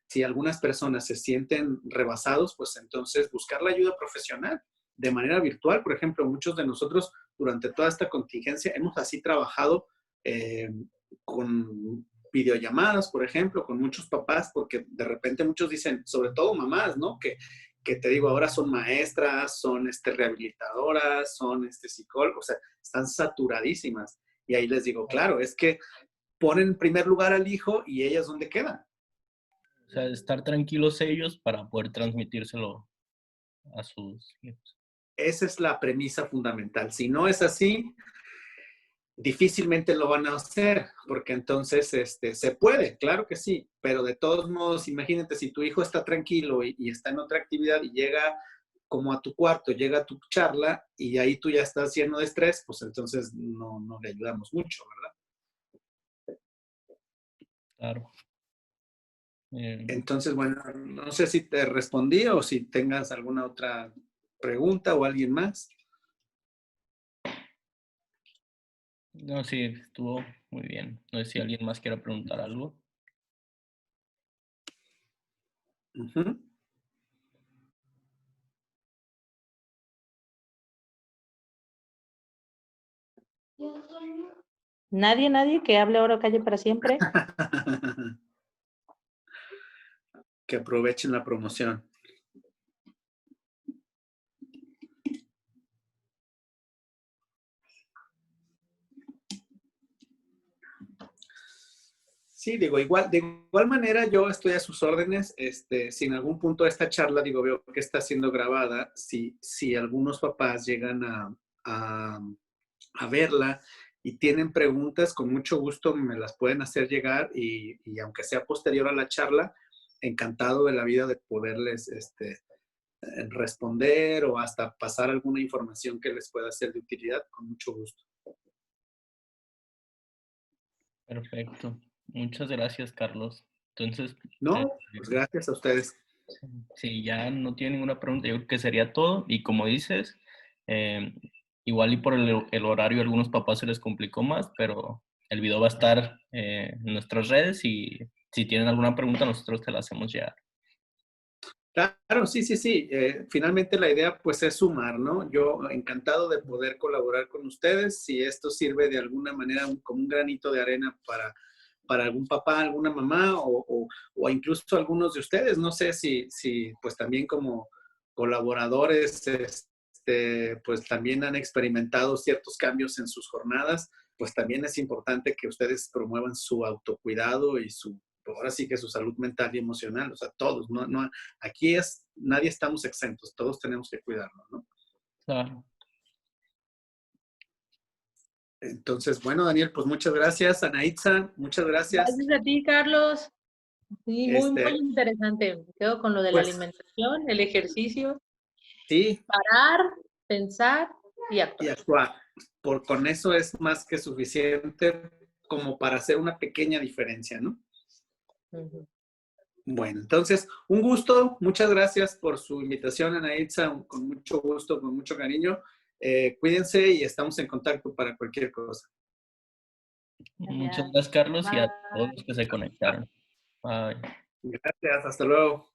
si algunas personas se sienten rebasados, pues entonces buscar la ayuda profesional de manera virtual. Por ejemplo, muchos de nosotros durante toda esta contingencia hemos así trabajado con videollamadas, por ejemplo, con muchos papás, porque de repente muchos dicen, sobre todo mamás, ¿no? Que te digo, ahora son maestras, son rehabilitadoras, son psicólogos, o sea, están saturadísimas. Y ahí les digo, claro, es que ponen en primer lugar al hijo y ellas dónde quedan. O sea, estar tranquilos ellos para poder transmitírselo a sus hijos. Esa es la premisa fundamental. Si no es así, difícilmente lo van a hacer, porque entonces se puede, claro que sí, pero de todos modos, imagínate si tu hijo está tranquilo y está en otra actividad y llega como a tu cuarto, llega a tu charla y ahí tú ya estás lleno de estrés, pues entonces no le ayudamos mucho, ¿verdad? Claro. Entonces, bueno, no sé si te respondí o si tengas alguna otra pregunta o alguien más. No, sí, estuvo muy bien. No sé si alguien más quiera preguntar algo. Ujú. Nadie que hable ahora o calle para siempre. Que aprovechen la promoción. Sí, digo, de igual manera yo estoy a sus órdenes. Si en algún punto de esta charla, digo, veo que está siendo grabada, si algunos papás llegan a, a verla y tienen preguntas, con mucho gusto me las pueden hacer llegar y aunque sea posterior a la charla, encantado de la vida de poderles responder o hasta pasar alguna información que les pueda ser de utilidad, con mucho gusto. Perfecto. Muchas gracias, Carlos. Entonces, No, pues gracias a ustedes. si ya no tiene ninguna pregunta, yo creo que sería todo. Y como dices, eh, igual y por el horario a algunos papás se les complicó más, pero el video va a estar en nuestras redes y si tienen alguna pregunta, nosotros te la hacemos llegar. Claro, sí, sí, sí. Finalmente la idea pues es sumar, ¿no? Yo encantado de poder colaborar con ustedes. Si esto sirve de alguna manera como un granito de arena para algún papá, alguna mamá o incluso algunos de ustedes, no sé si pues también como colaboradores, pues también han experimentado ciertos cambios en sus jornadas, pues también es importante que ustedes promuevan su autocuidado y ahora sí que su salud mental y emocional, o sea, todos, no, aquí nadie estamos exentos, todos tenemos que cuidarnos, ¿no? Claro. Entonces, bueno, Daniel, pues muchas gracias. Anaitza, muchas gracias. Gracias a ti, Carlos. Sí, muy Este, interesante. Me quedo con lo de la pues alimentación, el ejercicio, sí, parar, pensar y y actuar. actuar. Con eso es más que suficiente como para hacer una pequeña diferencia, ¿no? Ujú. Bueno, entonces, un gusto. Muchas gracias por su invitación, Anaitza, con mucho gusto, con mucho cariño. Cuídense y estamos en contacto para cualquier cosa. Muchas gracias, Carlos, y a todos Bye. los que se conectaron. Bye. Gracias, hasta luego.